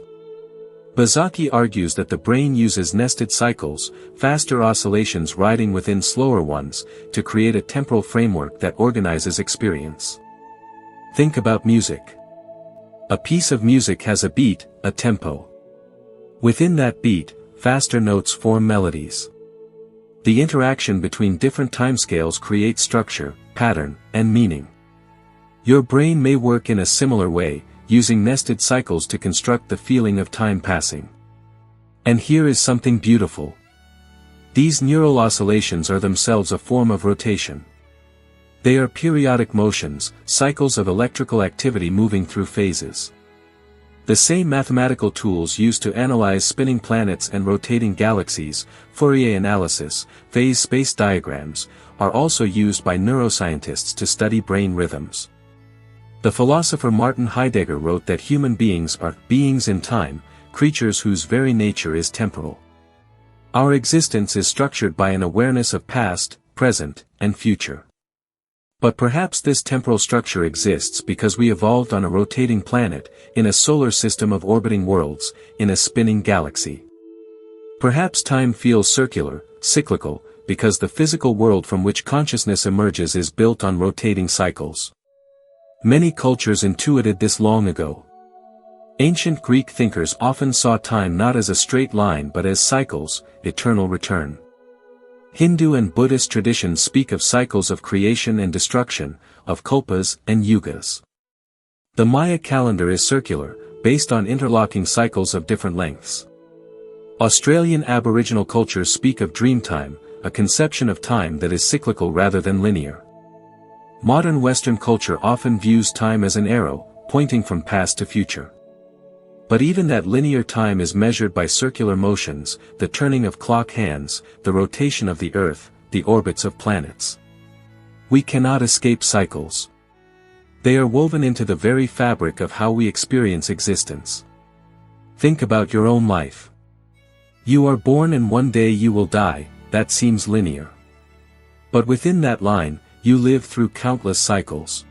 Bazaki argues that the brain uses nested cycles, faster oscillations riding within slower ones, to create a temporal framework that organizes experience. Think about music. A piece of music has a beat, a tempo. Within that beat, faster notes form melodies. The interaction between different timescales creates structure, pattern, and meaning. Your brain may work in a similar way, using nested cycles to construct the feeling of time passing. And here is something beautiful. These neural oscillations are themselves a form of rotation. They are periodic motions, cycles of electrical activity moving through phases. The same mathematical tools used to analyze spinning planets and rotating galaxies, Fourier analysis, phase space diagrams, are also used by neuroscientists to study brain rhythms. The philosopher Martin Heidegger wrote that human beings are beings in time, creatures whose very nature is temporal. Our existence is structured by an awareness of past, present, and future. But perhaps this temporal structure exists because we evolved on a rotating planet, in a solar system of orbiting worlds, in a spinning galaxy. Perhaps time feels circular, cyclical, because the physical world from which consciousness emerges is built on rotating cycles. Many cultures intuited this long ago. Ancient Greek thinkers often saw time not as a straight line but as cycles, eternal return. Hindu and Buddhist traditions speak of cycles of creation and destruction, of kalpas and yugas. The Maya calendar is circular, based on interlocking cycles of different lengths. Australian Aboriginal cultures speak of dreamtime, a conception of time that is cyclical rather than linear. Modern Western culture often views time as an arrow, pointing from past to future. But even that linear time is measured by circular motions, the turning of clock hands, the rotation of the Earth, the orbits of planets. We cannot escape cycles. They are woven into the very fabric of how we experience existence. Think about your own life. You are born and one day you will die, that seems linear. But within that line, you live through countless cycles.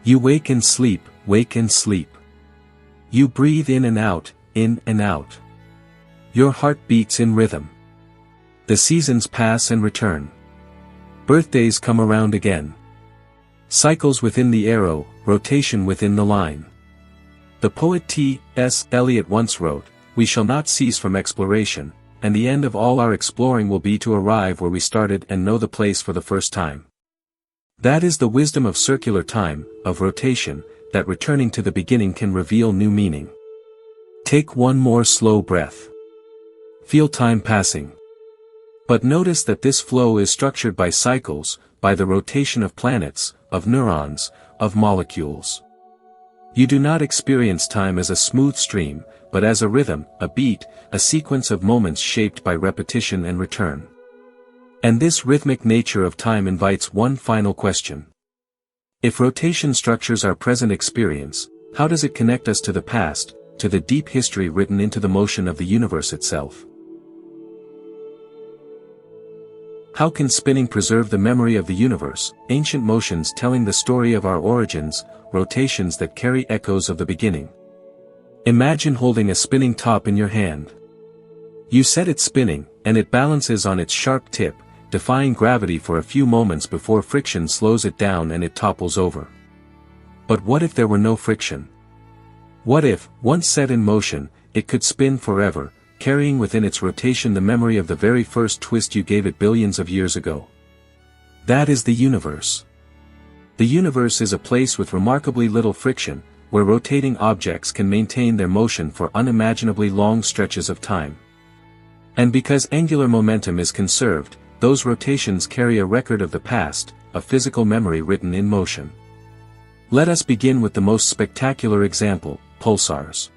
You wake and sleep, wake and sleep. You breathe in and out, in and out. Your heart beats in rhythm. The seasons pass and return. Birthdays come around again. Cycles within the arrow, rotation within the line. The poet T.S. Eliot once wrote, "We shall not cease from exploration, and the end of all our exploring will be to arrive where we started and know the place for the first time." That is the wisdom of circular time, of rotation, that returning to the beginning can reveal new meaning. Take one more slow breath. Feel time passing. But notice that this flow is structured by cycles, by the rotation of planets, of neurons, of molecules. You do not experience time as a smooth stream, but as a rhythm, a beat, a sequence of moments shaped by repetition and return. And this rhythmic nature of time invites one final question. If rotation structures our present experience, how does it connect us to the past, to the deep history written into the motion of the universe itself? How can spinning preserve the memory of the universe, ancient motions telling the story of our origins, rotations that carry echoes of the beginning? Imagine holding a spinning top in your hand. You set it spinning, and it balances on its sharp tip, defying gravity for a few moments before friction slows it down and it topples over. But what if there were no friction? What if, once set in motion, it could spin forever, carrying within its rotation the memory of the very first twist you gave it billions of years ago? That is the universe. The universe is a place with remarkably little friction, where rotating objects can maintain their motion for unimaginably long stretches of time. And because angular momentum is conserved, those rotations carry a record of the past, a physical memory written in motion. Let us begin with the most spectacular example, pulsars.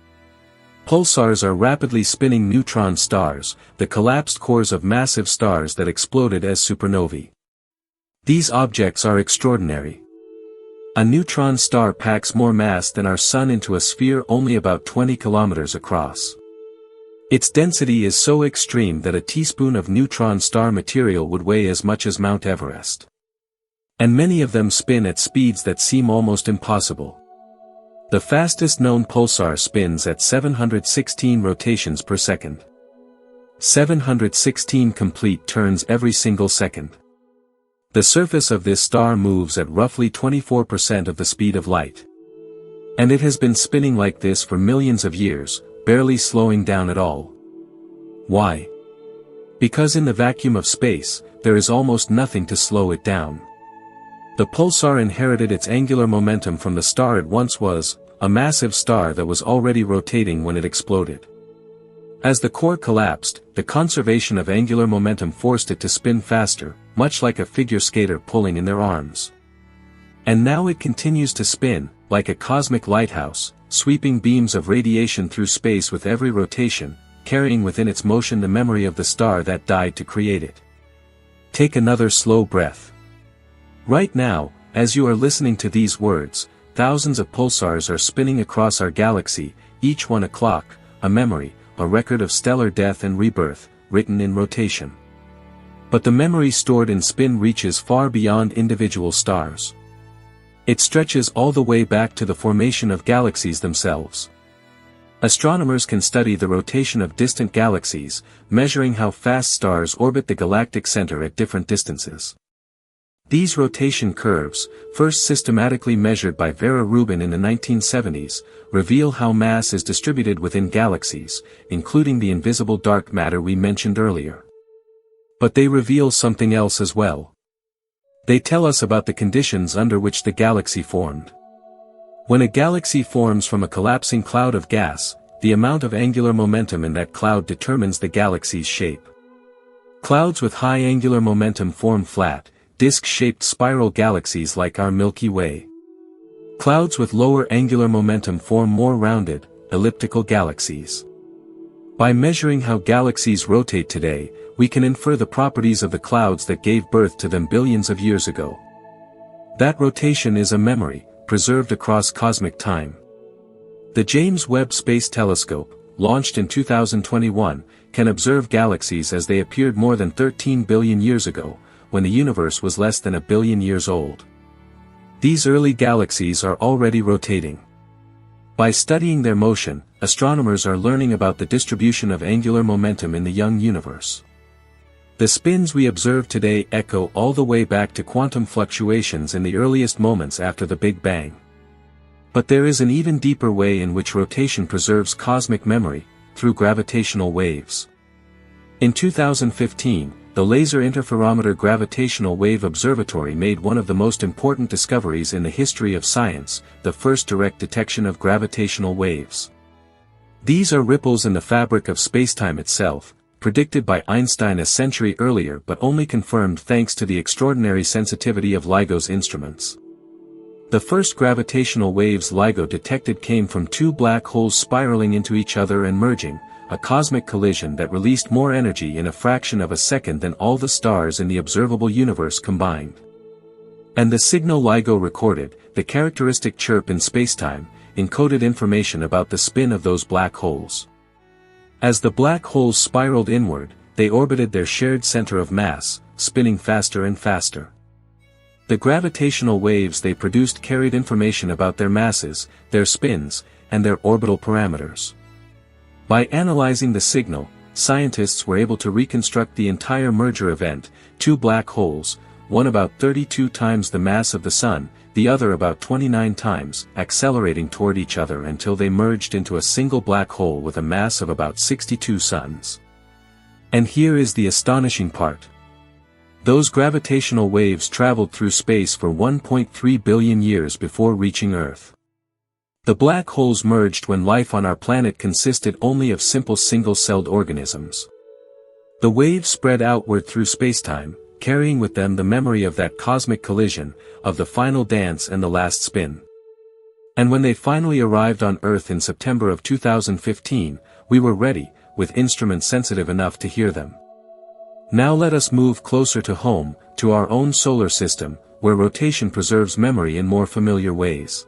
Pulsars are rapidly spinning neutron stars, the collapsed cores of massive stars that exploded as supernovae. These objects are extraordinary. A neutron star packs more mass than our Sun into a sphere only about 20 kilometers across. Its density is so extreme that a teaspoon of neutron star material would weigh as much as Mount Everest. And many of them spin at speeds that seem almost impossible. The fastest known pulsar spins at 716 rotations per second. 716 complete turns every single second. The surface of this star moves at roughly 24% of the speed of light. And it has been spinning like this for millions of years, barely slowing down at all. Why? Because in the vacuum of space, there is almost nothing to slow it down. The pulsar inherited its angular momentum from the star it once was, a massive star that was already rotating when it exploded. As the core collapsed, the conservation of angular momentum forced it to spin faster, much like a figure skater pulling in their arms. And now it continues to spin, like a cosmic lighthouse, sweeping beams of radiation through space with every rotation, carrying within its motion the memory of the star that died to create it. Take another slow breath. Right now, as you are listening to these words, thousands of pulsars are spinning across our galaxy, each one a clock, a memory, a record of stellar death and rebirth, written in rotation. But the memory stored in spin reaches far beyond individual stars. It stretches all the way back to the formation of galaxies themselves. Astronomers can study the rotation of distant galaxies, measuring how fast stars orbit the galactic center at different distances. These rotation curves, first systematically measured by Vera Rubin in the 1970s, reveal how mass is distributed within galaxies, including the invisible dark matter we mentioned earlier. But they reveal something else as well. They tell us about the conditions under which the galaxy formed. When a galaxy forms from a collapsing cloud of gas, the amount of angular momentum in that cloud determines the galaxy's shape. Clouds with high angular momentum form flat, disc-shaped spiral galaxies like our Milky Way. Clouds with lower angular momentum form more rounded, elliptical galaxies. By measuring how galaxies rotate today, we can infer the properties of the clouds that gave birth to them billions of years ago. That rotation is a memory, preserved across cosmic time. The James Webb Space Telescope, launched in 2021, can observe galaxies as they appeared more than 13 billion years ago, when the universe was less than a billion years old. These early galaxies are already rotating. By studying their motion, astronomers are learning about the distribution of angular momentum in the young universe. The spins we observe today echo all the way back to quantum fluctuations in the earliest moments after the Big Bang. But there is an even deeper way in which rotation preserves cosmic memory, through gravitational waves. In 2015, the Laser Interferometer Gravitational Wave Observatory made one of the most important discoveries in the history of science, the first direct detection of gravitational waves. These are ripples in the fabric of spacetime itself, predicted by Einstein a century earlier but only confirmed thanks to the extraordinary sensitivity of LIGO's instruments. The first gravitational waves LIGO detected came from two black holes spiraling into each other and merging, a cosmic collision that released more energy in a fraction of a second than all the stars in the observable universe combined. And the signal LIGO recorded, the characteristic chirp in spacetime, encoded information about the spin of those black holes. As the black holes spiraled inward, they orbited their shared center of mass, spinning faster and faster. The gravitational waves they produced carried information about their masses, their spins, and their orbital parameters. By analyzing the signal, scientists were able to reconstruct the entire merger event, two black holes, one about 32 times the mass of the Sun, the other about 29 times, accelerating toward each other until they merged into a single black hole with a mass of about 62 suns. And here is the astonishing part. Those gravitational waves traveled through space for 1.3 billion years before reaching Earth. The black holes merged when life on our planet consisted only of simple single-celled organisms. The waves spread outward through spacetime, carrying with them the memory of that cosmic collision, of the final dance and the last spin. And when they finally arrived on Earth in September of 2015, we were ready, with instruments sensitive enough to hear them. Now let us move closer to home, to our own solar system, where rotation preserves memory in more familiar ways.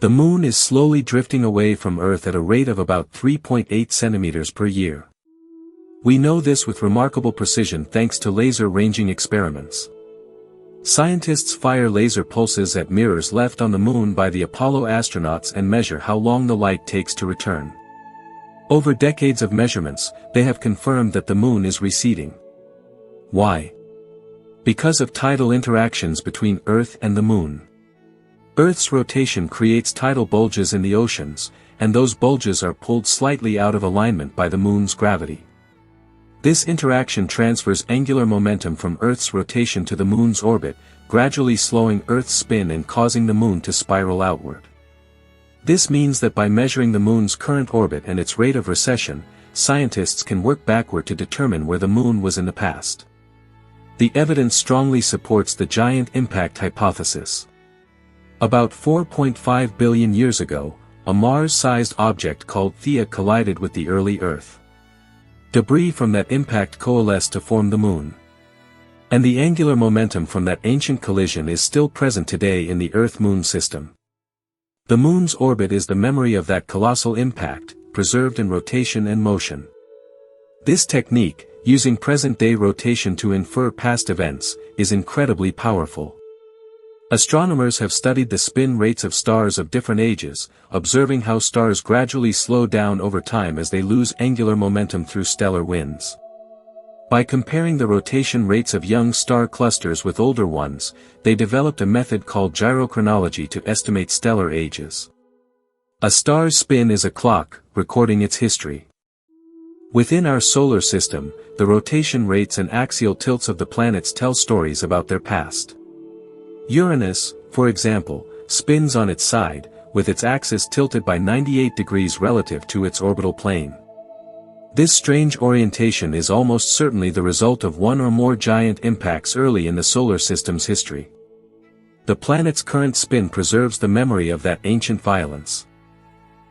The Moon is slowly drifting away from Earth at a rate of about 3.8 centimeters per year. We know this with remarkable precision thanks to laser ranging experiments. Scientists fire laser pulses at mirrors left on the Moon by the Apollo astronauts and measure how long the light takes to return. Over decades of measurements, they have confirmed that the Moon is receding. Why? Because of tidal interactions between Earth and the Moon. Earth's rotation creates tidal bulges in the oceans, and those bulges are pulled slightly out of alignment by the Moon's gravity. This interaction transfers angular momentum from Earth's rotation to the Moon's orbit, gradually slowing Earth's spin and causing the Moon to spiral outward. This means that by measuring the Moon's current orbit and its rate of recession, scientists can work backward to determine where the Moon was in the past. The evidence strongly supports the giant impact hypothesis. About 4.5 billion years ago, a Mars-sized object called Theia collided with the early Earth. Debris from that impact coalesced to form the Moon. And the angular momentum from that ancient collision is still present today in the Earth-Moon system. The Moon's orbit is the memory of that colossal impact, preserved in rotation and motion. This technique, using present-day rotation to infer past events, is incredibly powerful. Astronomers have studied the spin rates of stars of different ages, observing how stars gradually slow down over time as they lose angular momentum through stellar winds. By comparing the rotation rates of young star clusters with older ones, they developed a method called gyrochronology to estimate stellar ages. A star's spin is a clock, recording its history. Within our solar system, the rotation rates and axial tilts of the planets tell stories about their past. Uranus, for example, spins on its side, with its axis tilted by 98 degrees relative to its orbital plane. This strange orientation is almost certainly the result of one or more giant impacts early in the solar system's history. The planet's current spin preserves the memory of that ancient violence.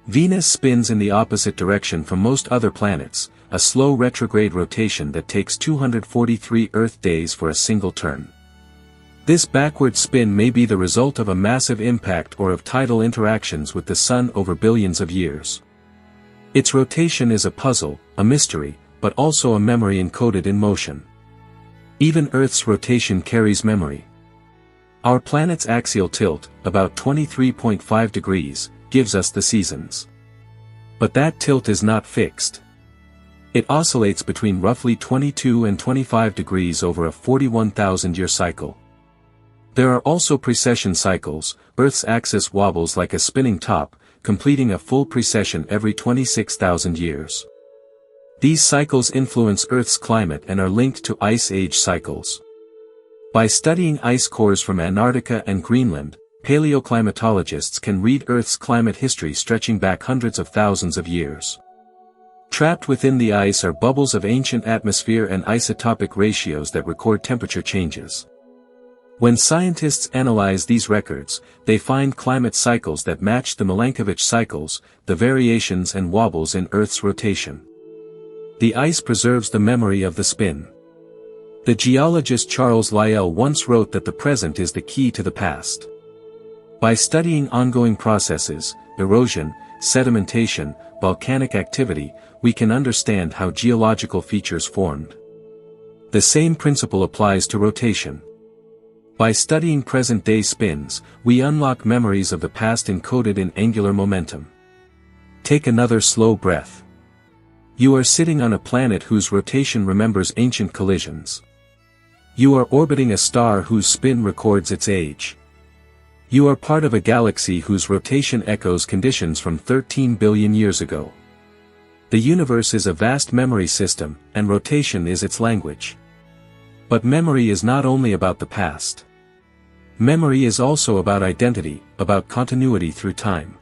Venus spins in the opposite direction from most other planets, a slow retrograde rotation that takes 243 Earth days for a single turn. This backward spin may be the result of a massive impact or of tidal interactions with the Sun over billions of years. Its rotation is a puzzle, a mystery, but also a memory encoded in motion. Even Earth's rotation carries memory. Our planet's axial tilt, about 23.5 degrees, gives us the seasons. But that tilt is not fixed. It oscillates between roughly 22 and 25 degrees over a 41,000-year cycle. There are also precession cycles. Earth's axis wobbles like a spinning top, completing a full precession every 26,000 years. These cycles influence Earth's climate and are linked to ice age cycles. By studying ice cores from Antarctica and Greenland, paleoclimatologists can read Earth's climate history stretching back hundreds of thousands of years. Trapped within the ice are bubbles of ancient atmosphere and isotopic ratios that record temperature changes. When scientists analyze these records, they find climate cycles that match the Milankovitch cycles, the variations and wobbles in Earth's rotation. The ice preserves the memory of the spin. The geologist Charles Lyell once wrote that the present is the key to the past. By studying ongoing processes, erosion, sedimentation, volcanic activity, we can understand how geological features formed. The same principle applies to rotation. By studying present-day spins, we unlock memories of the past encoded in angular momentum. Take another slow breath. You are sitting on a planet whose rotation remembers ancient collisions. You are orbiting a star whose spin records its age. You are part of a galaxy whose rotation echoes conditions from 13 billion years ago. The universe is a vast memory system, and rotation is its language. But memory is not only about the past. Memory is also about identity, about continuity through time.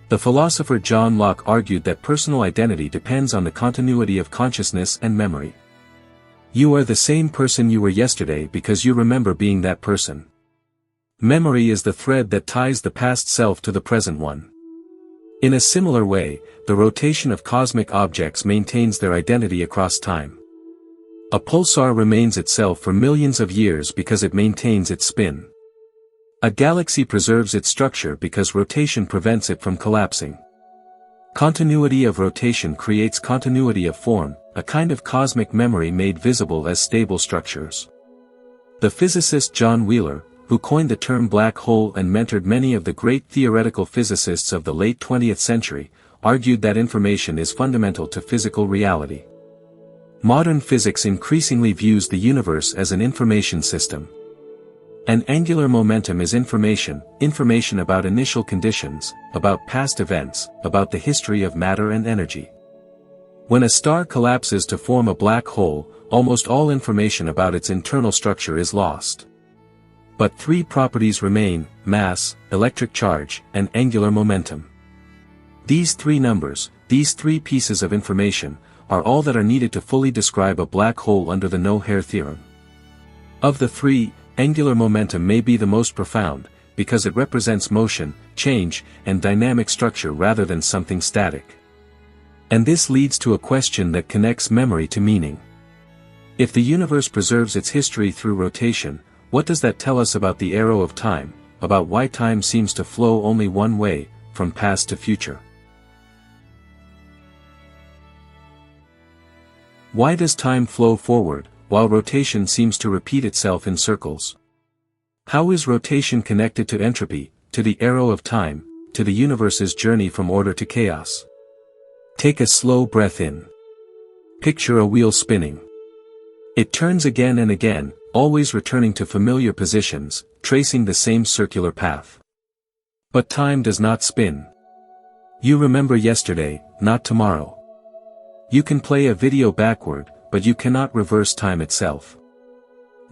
The philosopher John Locke argued that personal identity depends on the continuity of consciousness and memory. You are the same person you were yesterday because you remember being that person. Memory is the thread that ties the past self to the present one. In a similar way, the rotation of cosmic objects maintains their identity across time. A pulsar remains itself for millions of years because it maintains its spin. A galaxy preserves its structure because rotation prevents it from collapsing. Continuity of rotation creates continuity of form, a kind of cosmic memory made visible as stable structures. The physicist John Wheeler, who coined the term black hole and mentored many of the great theoretical physicists of the late 20th century, argued that information is fundamental to physical reality. Modern physics increasingly views the universe as an information system. An angular momentum is information about initial conditions, about past events, about the history of matter and energy. When a star collapses to form a black hole, almost all information about its internal structure is lost. But three properties remain: mass, electric charge, and angular momentum. These three numbers, these three pieces of information, are all that are needed to fully describe a black hole under the no-hair theorem. Of the three, angular momentum may be the most profound, because it represents motion, change, and dynamic structure rather than something static. And this leads to a question that connects memory to meaning. If the universe preserves its history through rotation, what does that tell us about the arrow of time, about why time seems to flow only one way, from past to future? Why does time flow forward, while rotation seems to repeat itself in circles? How is rotation connected to entropy, to the arrow of time, to the universe's journey from order to chaos? Take a slow breath in. Picture a wheel spinning. It turns again and again, always returning to familiar positions, tracing the same circular path. But time does not spin. You remember yesterday, not tomorrow. You can play a video backward, but you cannot reverse time itself.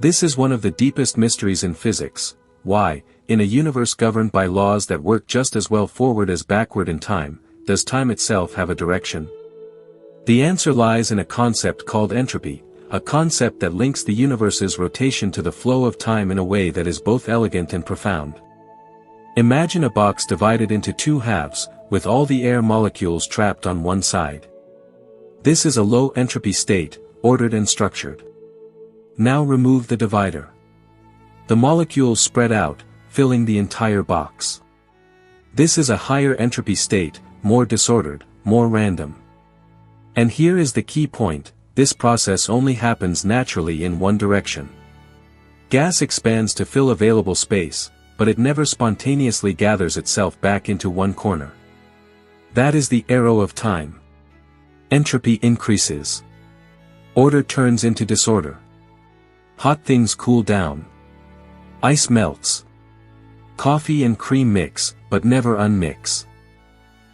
This is one of the deepest mysteries in physics. why, in a universe governed by laws that work just as well forward as backward in time, does time itself have a direction? The answer lies in a concept called entropy, a concept that links the universe's rotation to the flow of time in a way that is both elegant and profound. Imagine a box divided into two halves, with all the air molecules trapped on one side. This is a low entropy state, ordered and structured. Now remove the divider. The molecules spread out, filling the entire box. This is a higher entropy state, more disordered, more random. And here is the key point: this process only happens naturally in one direction. Gas expands to fill available space, but it never spontaneously gathers itself back into one corner. That is the arrow of time. Entropy increases. Order turns into disorder. Hot things cool down. Ice melts. Coffee and cream mix, but never unmix.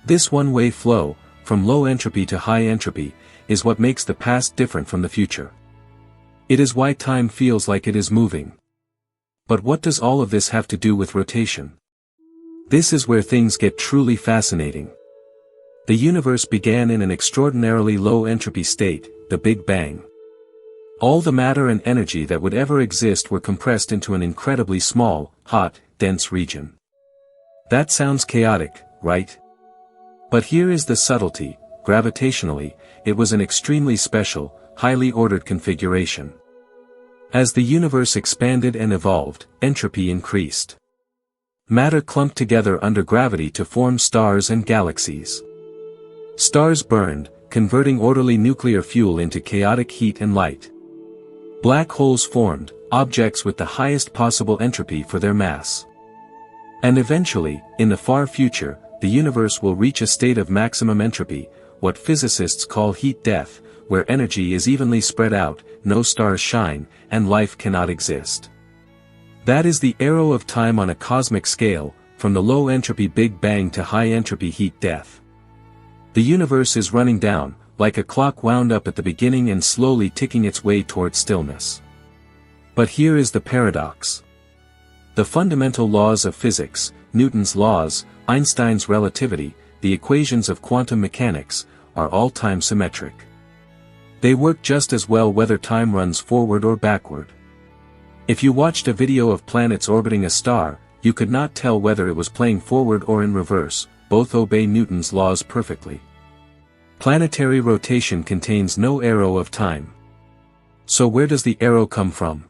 This one-way flow, from low entropy to high entropy, is what makes the past different from the future. It is why time feels like it is moving. But what does all of this have to do with rotation? This is where things get truly fascinating. The universe began in an extraordinarily low entropy state, the Big Bang. All the matter and energy that would ever exist were compressed into an incredibly small, hot, dense region. That sounds chaotic, right? But here is the subtlety: gravitationally, it was an extremely special, highly ordered configuration. As the universe expanded and evolved, entropy increased. Matter clumped together under gravity to form stars and galaxies. Stars burned, converting orderly nuclear fuel into chaotic heat and light. Black holes formed, objects with the highest possible entropy for their mass. And eventually, in the far future, the universe will reach a state of maximum entropy, what physicists call heat death, where energy is evenly spread out, no stars shine, and life cannot exist. That is the arrow of time on a cosmic scale, from the low entropy Big Bang to high entropy heat death. The universe is running down, like a clock wound up at the beginning and slowly ticking its way toward stillness. But here is the paradox. The fundamental laws of physics, Newton's laws, Einstein's relativity, the equations of quantum mechanics, are all time symmetric. They work just as well whether time runs forward or backward. If you watched a video of planets orbiting a star, you could not tell whether it was playing forward or in reverse, both obey Newton's laws perfectly. Planetary rotation contains no arrow of time. So where does the arrow come from?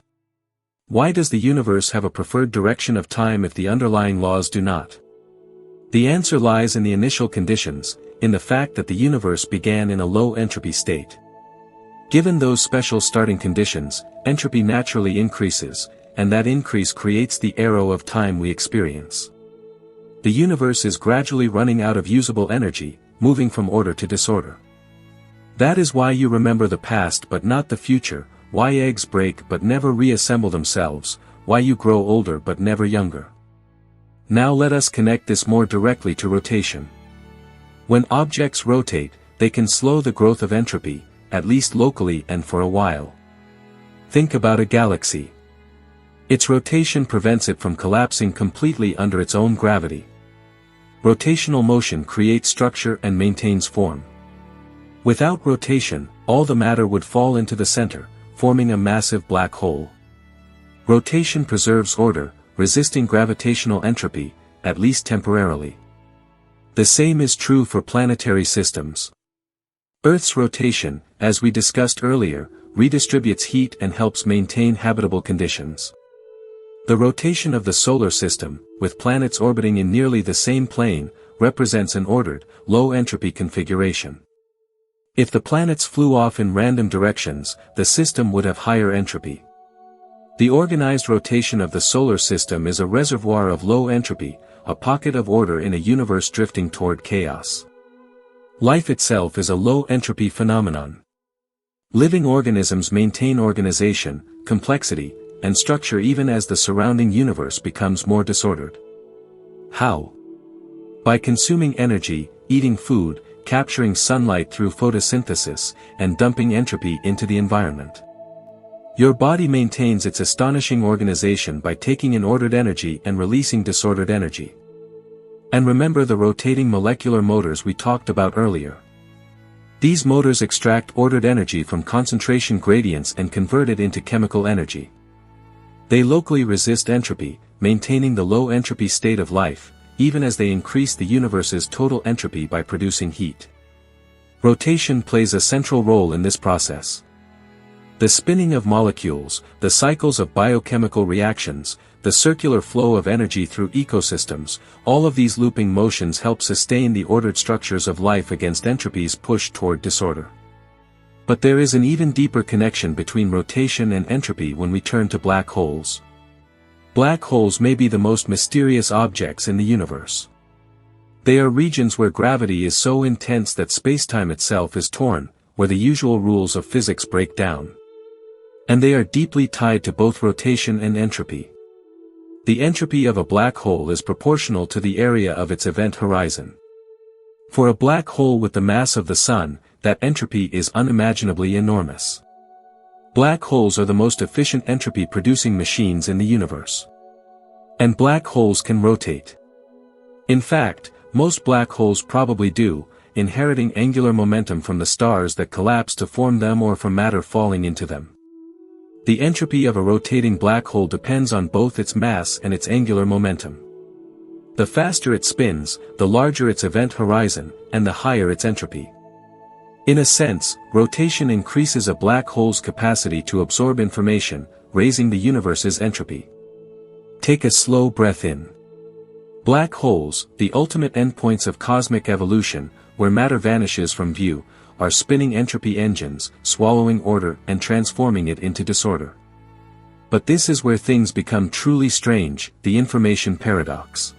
Why does the universe have a preferred direction of time if the underlying laws do not? The answer lies in the initial conditions, in the fact that the universe began in a low entropy state. Given those special starting conditions, entropy naturally increases, and that increase creates the arrow of time we experience. The universe is gradually running out of usable energy, moving from order to disorder. That is why you remember the past but not the future, why eggs break but never reassemble themselves, why you grow older but never younger. Now let us connect this more directly to rotation. When objects rotate, they can slow the growth of entropy, at least locally and for a while. Think about a galaxy. Its rotation prevents it from collapsing completely under its own gravity. Rotational motion creates structure and maintains form. Without rotation, all the matter would fall into the center, forming a massive black hole. Rotation preserves order, resisting gravitational entropy, at least temporarily. The same is true for planetary systems. Earth's rotation, as we discussed earlier, redistributes heat and helps maintain habitable conditions. The rotation of the solar system, with planets orbiting in nearly the same plane, represents an ordered, low-entropy configuration. If the planets flew off in random directions, the system would have higher entropy. The organized rotation of the solar system is a reservoir of low entropy, a pocket of order in a universe drifting toward chaos. Life itself is a low-entropy phenomenon. Living organisms maintain organization, complexity, and structure even as the surrounding universe becomes more disordered. How? By consuming energy, eating food, capturing sunlight through photosynthesis, and dumping entropy into the environment. Your body maintains its astonishing organization by taking in ordered energy and releasing disordered energy. And remember the rotating molecular motors we talked about earlier. These motors extract ordered energy from concentration gradients and convert it into chemical energy. They locally resist entropy, maintaining the low entropy state of life, even as they increase the universe's total entropy by producing heat. Rotation plays a central role in this process. The spinning of molecules, the cycles of biochemical reactions, the circular flow of energy through ecosystems, all of these looping motions help sustain the ordered structures of life against entropy's push toward disorder. But there is an even deeper connection between rotation and entropy when we turn to black holes. Black holes may be the most mysterious objects in the universe. They are regions where gravity is so intense that spacetime itself is torn, where the usual rules of physics break down. And they are deeply tied to both rotation and entropy. The entropy of a black hole is proportional to the area of its event horizon. For a black hole with the mass of the Sun, that entropy is unimaginably enormous. Black holes are the most efficient entropy-producing machines in the universe. And black holes can rotate. In fact, most black holes probably do, inheriting angular momentum from the stars that collapse to form them or from matter falling into them. The entropy of a rotating black hole depends on both its mass and its angular momentum. The faster it spins, the larger its event horizon, and the higher its entropy. In a sense, rotation increases a black hole's capacity to absorb information, raising the universe's entropy. Take a slow breath in. Black holes, the ultimate endpoints of cosmic evolution, where matter vanishes from view, are spinning entropy engines, swallowing order and transforming it into disorder. But this is where things become truly strange, the information paradox.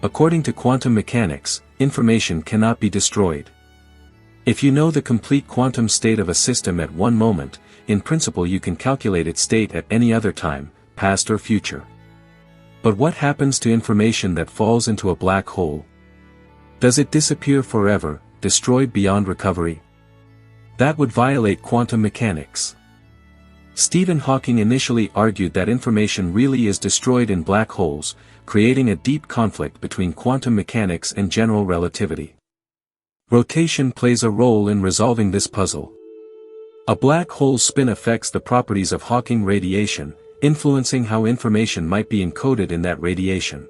According to quantum mechanics, information cannot be destroyed. If you know the complete quantum state of a system at one moment, in principle you can calculate its state at any other time, past or future. But what happens to information that falls into a black hole? Does it disappear forever, destroyed beyond recovery? That would violate quantum mechanics. Stephen Hawking initially argued that information really is destroyed in black holes, creating a deep conflict between quantum mechanics and general relativity. Rotation plays a role in resolving this puzzle. A black hole's spin affects the properties of Hawking radiation, influencing how information might be encoded in that radiation.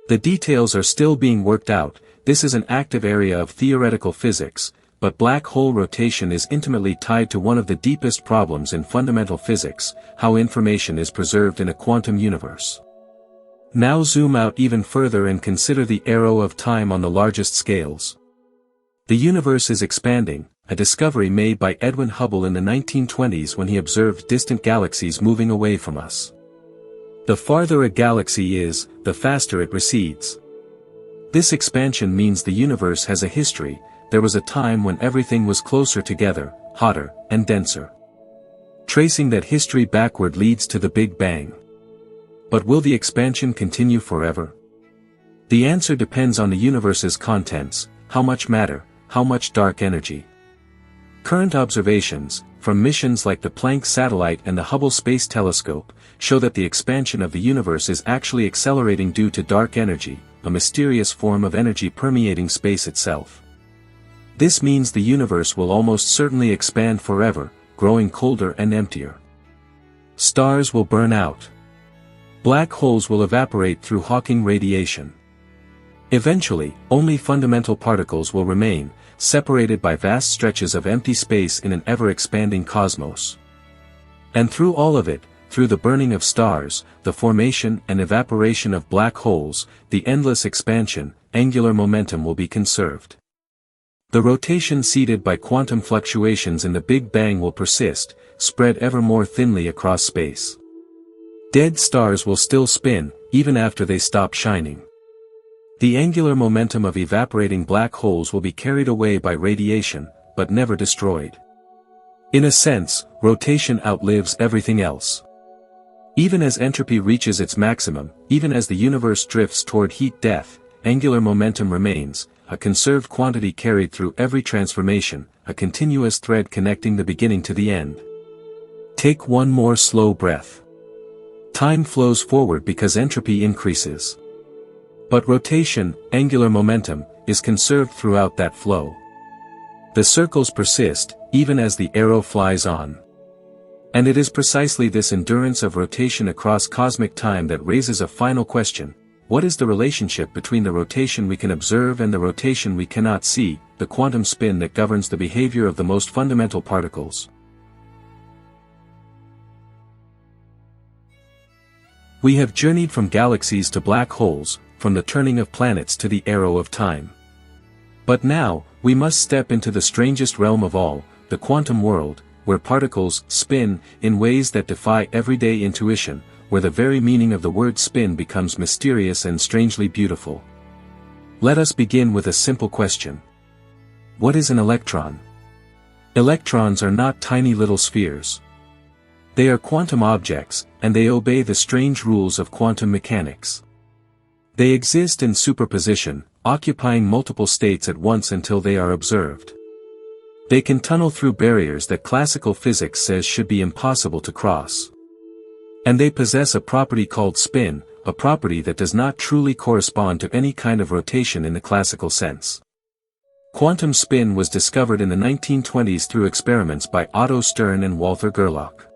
The details are still being worked out. This is an active area of theoretical physics, but black hole rotation is intimately tied to one of the deepest problems in fundamental physics, how information is preserved in a quantum universe. Now zoom out even further and consider the arrow of time on the largest scales. The universe is expanding, a discovery made by Edwin Hubble in the 1920s when he observed distant galaxies moving away from us. The farther a galaxy is, the faster it recedes. This expansion means the universe has a history. There was a time when everything was closer together, hotter, and denser. Tracing that history backward leads to the Big Bang. But will the expansion continue forever? The answer depends on the universe's contents, how much matter, how much dark energy. Current observations, from missions like the Planck satellite and the Hubble Space Telescope, show that the expansion of the universe is actually accelerating due to dark energy, a mysterious form of energy permeating space itself. This means the universe will almost certainly expand forever, growing colder and emptier. Stars will burn out. Black holes will evaporate through Hawking radiation. Eventually, only fundamental particles will remain, separated by vast stretches of empty space in an ever-expanding cosmos. And through all of it, through the burning of stars, the formation and evaporation of black holes, the endless expansion, angular momentum will be conserved. The rotation seeded by quantum fluctuations in the Big Bang will persist, spread ever more thinly across space. Dead stars will still spin, even after they stop shining. The angular momentum of evaporating black holes will be carried away by radiation, but never destroyed. In a sense, rotation outlives everything else. Even as entropy reaches its maximum, even as the universe drifts toward heat death, angular momentum remains, a conserved quantity carried through every transformation, a continuous thread connecting the beginning to the end. Take one more slow breath. Time flows forward because entropy increases. But rotation, angular momentum, is conserved throughout that flow. The circles persist, even as the arrow flies on. And it is precisely this endurance of rotation across cosmic time that raises a final question: what is the relationship between the rotation we can observe and the rotation we cannot see, the quantum spin that governs the behavior of the most fundamental particles? We have journeyed from galaxies to black holes, from the turning of planets to the arrow of time. But now, we must step into the strangest realm of all, the quantum world, where particles spin in ways that defy everyday intuition, where the very meaning of the word spin becomes mysterious and strangely beautiful. Let us begin with a simple question. What is an electron? Electrons are not tiny little spheres. They are quantum objects, and they obey the strange rules of quantum mechanics. They exist in superposition, occupying multiple states at once until they are observed. They can tunnel through barriers that classical physics says should be impossible to cross. And they possess a property called spin, a property that does not truly correspond to any kind of rotation in the classical sense. Quantum spin was discovered in the 1920s through experiments by Otto Stern and Walther Gerlach.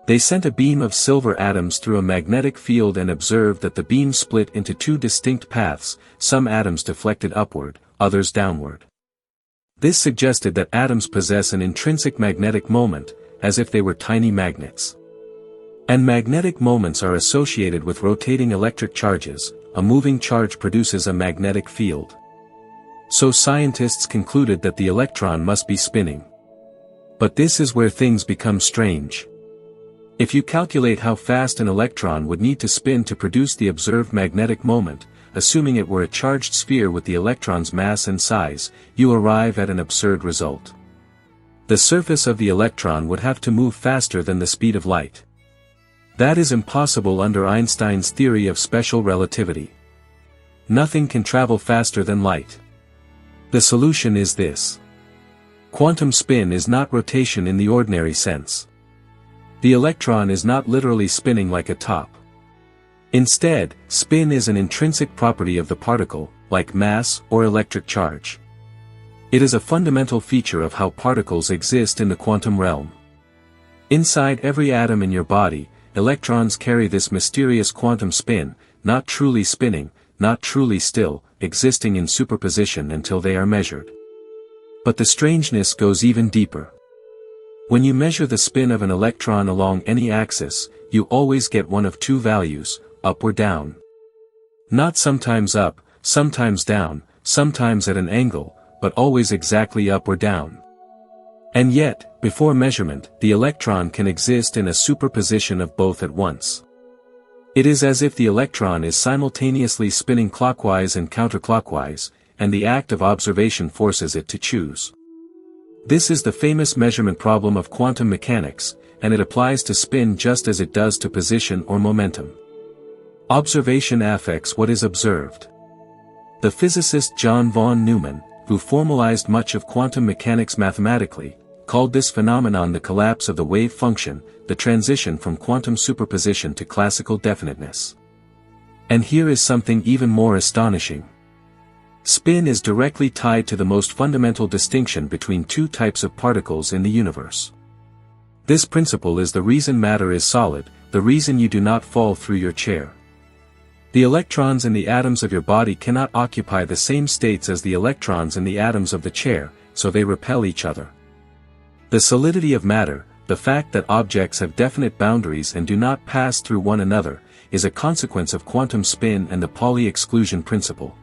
They sent a beam of silver atoms through a magnetic field and observed that the beam split into two distinct paths, some atoms deflected upward, others downward. This suggested that atoms possess an intrinsic magnetic moment, as if they were tiny magnets. And magnetic moments are associated with rotating electric charges. A moving charge produces a magnetic field. So scientists concluded that the electron must be spinning. But this is where things become strange. If you calculate how fast an electron would need to spin to produce the observed magnetic moment, assuming it were a charged sphere with the electron's mass and size, you arrive at an absurd result. The surface of the electron would have to move faster than the speed of light. That is impossible under Einstein's theory of special relativity. Nothing can travel faster than light. The solution is this. Quantum spin is not rotation in the ordinary sense. The electron is not literally spinning like a top. Instead, spin is an intrinsic property of the particle, like mass or electric charge. It is a fundamental feature of how particles exist in the quantum realm. Inside every atom in your body, electrons carry this mysterious quantum spin, not truly spinning, not truly still, existing in superposition until they are measured. But the strangeness goes even deeper. When you measure the spin of an electron along any axis, you always get one of two values, up or down. Not sometimes up, sometimes down, sometimes at an angle, but always exactly up or down. And yet, before measurement, the electron can exist in a superposition of both at once. It is as if the electron is simultaneously spinning clockwise and counterclockwise, and the act of observation forces it to choose. This is the famous measurement problem of quantum mechanics, and it applies to spin just as it does to position or momentum. Observation affects what is observed. The physicist John von Neumann, who formalized much of quantum mechanics mathematically, called this phenomenon the collapse of the wave function, the transition from quantum superposition to classical definiteness. And here is something even more astonishing. Spin is directly tied to the most fundamental distinction between two types of particles in the universe. This principle is the reason matter is solid, the reason you do not fall through your chair. The electrons in the atoms of your body cannot occupy the same states as the electrons in the atoms of the chair, so they repel each other. The solidity of matter, the fact that objects have definite boundaries and do not pass through one another, is a consequence of quantum spin and the Pauli exclusion principle.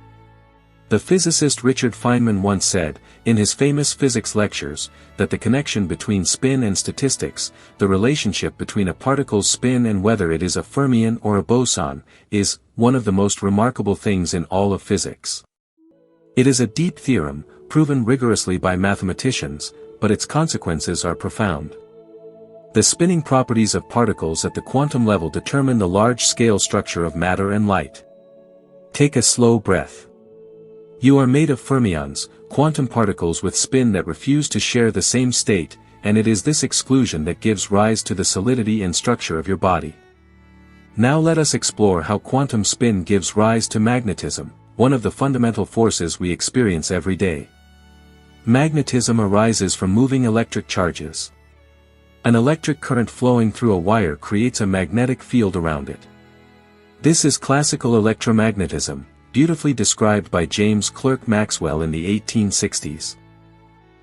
The physicist Richard Feynman once said, in his famous physics lectures, that the connection between spin and statistics, the relationship between a particle's spin and whether it is a fermion or a boson, is one of the most remarkable things in all of physics. It is a deep theorem, proven rigorously by mathematicians, but its consequences are profound. The spinning properties of particles at the quantum level determine the large-scale structure of matter and light. Take a slow breath. You are made of fermions, quantum particles with spin that refuse to share the same state, and it is this exclusion that gives rise to the solidity and structure of your body. Now let us explore how quantum spin gives rise to magnetism, one of the fundamental forces we experience every day. Magnetism arises from moving electric charges. An electric current flowing through a wire creates a magnetic field around it. This is classical electromagnetism, beautifully described by James Clerk Maxwell in the 1860s.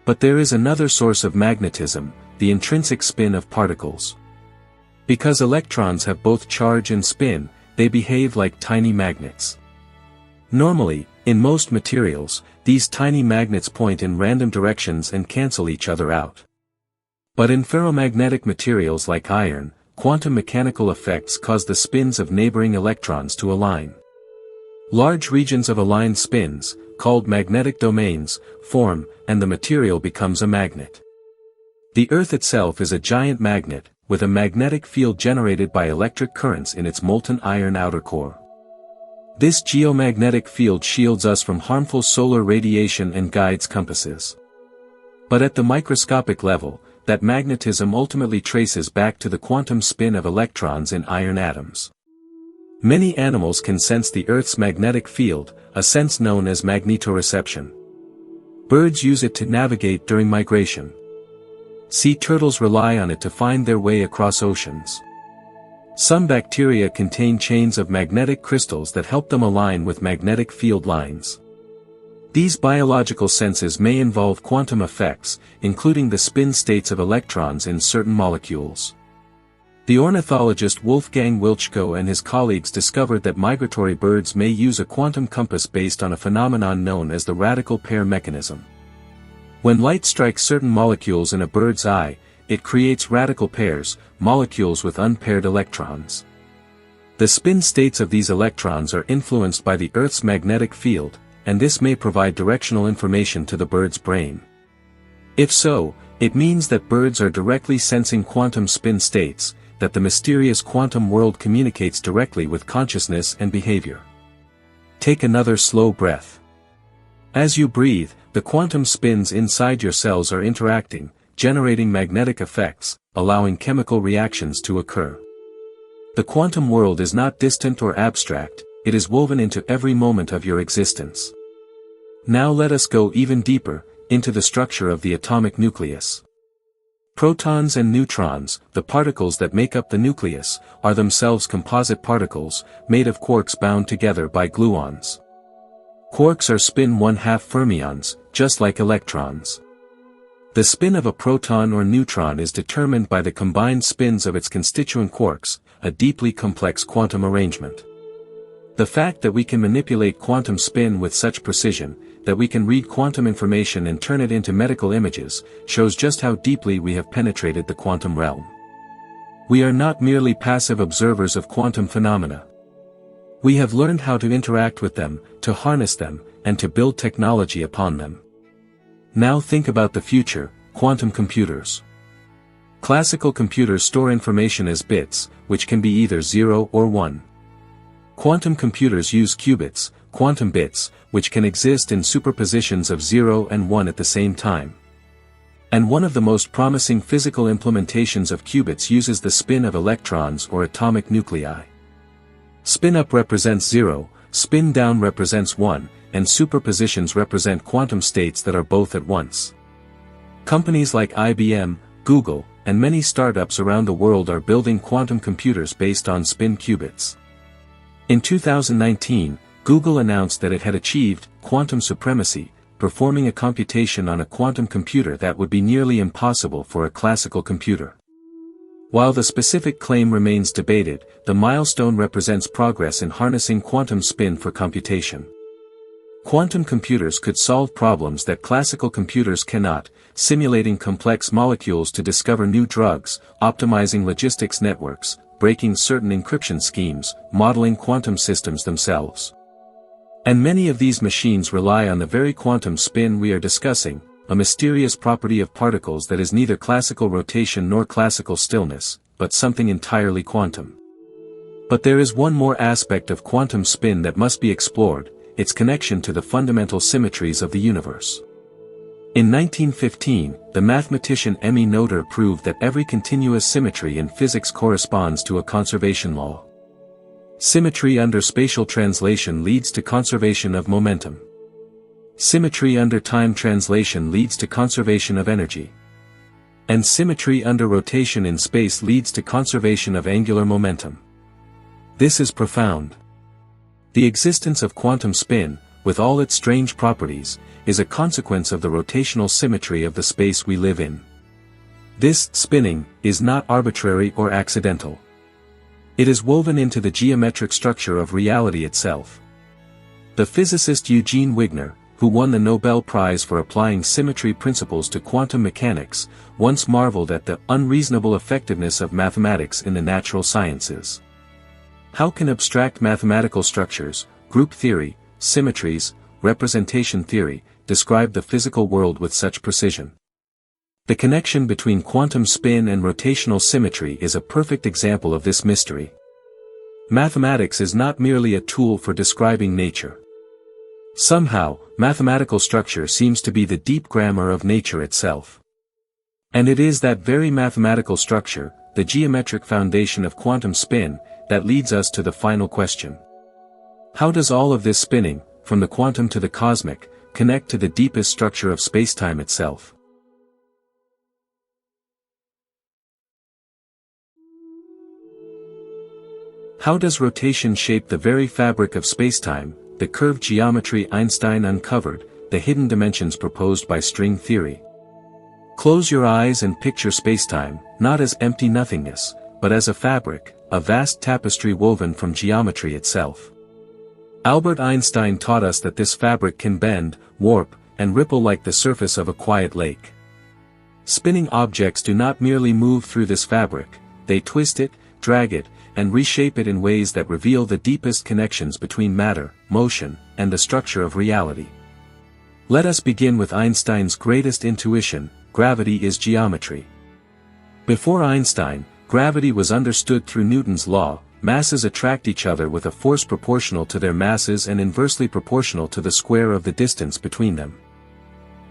But there is another source of magnetism, the intrinsic spin of particles. Because electrons have both charge and spin, they behave like tiny magnets. Normally, in most materials, these tiny magnets point in random directions and cancel each other out. But in ferromagnetic materials like iron, quantum mechanical effects cause the spins of neighboring electrons to align. Large regions of aligned spins, called magnetic domains, form, and the material becomes a magnet. The Earth itself is a giant magnet, with a magnetic field generated by electric currents in its molten iron outer core. This geomagnetic field shields us from harmful solar radiation and guides compasses. But at the microscopic level, that magnetism ultimately traces back to the quantum spin of electrons in iron atoms. Many animals can sense the Earth's magnetic field, a sense known as magnetoreception. Birds use it to navigate during migration. Sea turtles rely on it to find their way across oceans. Some bacteria contain chains of magnetic crystals that help them align with magnetic field lines. These biological senses may involve quantum effects, including the spin states of electrons in certain molecules. The ornithologist Wolfgang Wiltschko and his colleagues discovered that migratory birds may use a quantum compass based on a phenomenon known as the radical pair mechanism. When light strikes certain molecules in a bird's eye, it creates radical pairs, molecules with unpaired electrons. The spin states of these electrons are influenced by the Earth's magnetic field, and this may provide directional information to the bird's brain. If so, it means that birds are directly sensing quantum spin states, that the mysterious quantum world communicates directly with consciousness and behavior. Take another slow breath. As you breathe, the quantum spins inside your cells are interacting, generating magnetic effects, allowing chemical reactions to occur. The quantum world is not distant or abstract, it is woven into every moment of your existence. Now let us go even deeper, into the structure of the atomic nucleus. Protons and neutrons, the particles that make up the nucleus, are themselves composite particles, made of quarks bound together by gluons. Quarks are spin 1/2 fermions, just like electrons. The spin of a proton or neutron is determined by the combined spins of its constituent quarks, a deeply complex quantum arrangement. The fact that we can manipulate quantum spin with such precision, that we can read quantum information and turn it into medical images, shows just how deeply we have penetrated the quantum realm. We are not merely passive observers of quantum phenomena. We have learned how to interact with them, to harness them, and to build technology upon them. Now think about the future, quantum computers. Classical computers store information as bits, which can be either 0 or 1. Quantum computers use qubits, quantum bits, which can exist in superpositions of 0 and 1 at the same time. And one of the most promising physical implementations of qubits uses the spin of electrons or atomic nuclei. Spin up represents 0, spin down represents 1, and superpositions represent quantum states that are both at once. Companies like IBM, Google, and many startups around the world are building quantum computers based on spin qubits. In 2019, Google announced that it had achieved quantum supremacy, performing a computation on a quantum computer that would be nearly impossible for a classical computer. While the specific claim remains debated, the milestone represents progress in harnessing quantum spin for computation. Quantum computers could solve problems that classical computers cannot, simulating complex molecules to discover new drugs, optimizing logistics networks, breaking certain encryption schemes, modeling quantum systems themselves. And many of these machines rely on the very quantum spin we are discussing, a mysterious property of particles that is neither classical rotation nor classical stillness, but something entirely quantum. But there is one more aspect of quantum spin that must be explored, its connection to the fundamental symmetries of the universe. In 1915, the mathematician Emmy Noether proved that every continuous symmetry in physics corresponds to a conservation law. Symmetry under spatial translation leads to conservation of momentum. Symmetry under time translation leads to conservation of energy. And symmetry under rotation in space leads to conservation of angular momentum. This is profound. The existence of quantum spin, with all its strange properties, is a consequence of the rotational symmetry of the space we live in. This spinning is not arbitrary or accidental. It is woven into the geometric structure of reality itself. The physicist Eugene Wigner, who won the Nobel Prize for applying symmetry principles to quantum mechanics, once marveled at the unreasonable effectiveness of mathematics in the natural sciences. How can abstract mathematical structures, group theory, symmetries, representation theory, describe the physical world with such precision? The connection between quantum spin and rotational symmetry is a perfect example of this mystery. Mathematics is not merely a tool for describing nature. Somehow, mathematical structure seems to be the deep grammar of nature itself. And it is that very mathematical structure, the geometric foundation of quantum spin, that leads us to the final question. How does all of this spinning, from the quantum to the cosmic, connect to the deepest structure of spacetime itself? How does rotation shape the very fabric of spacetime, the curved geometry Einstein uncovered, the hidden dimensions proposed by string theory? Close your eyes and picture spacetime, not as empty nothingness, but as a fabric, a vast tapestry woven from geometry itself. Albert Einstein taught us that this fabric can bend, warp, and ripple like the surface of a quiet lake. Spinning objects do not merely move through this fabric, they twist it, drag it, and reshape it in ways that reveal the deepest connections between matter, motion, and the structure of reality. Let us begin with Einstein's greatest intuition: gravity is geometry. Before Einstein, gravity was understood through Newton's law: masses attract each other with a force proportional to their masses and inversely proportional to the square of the distance between them.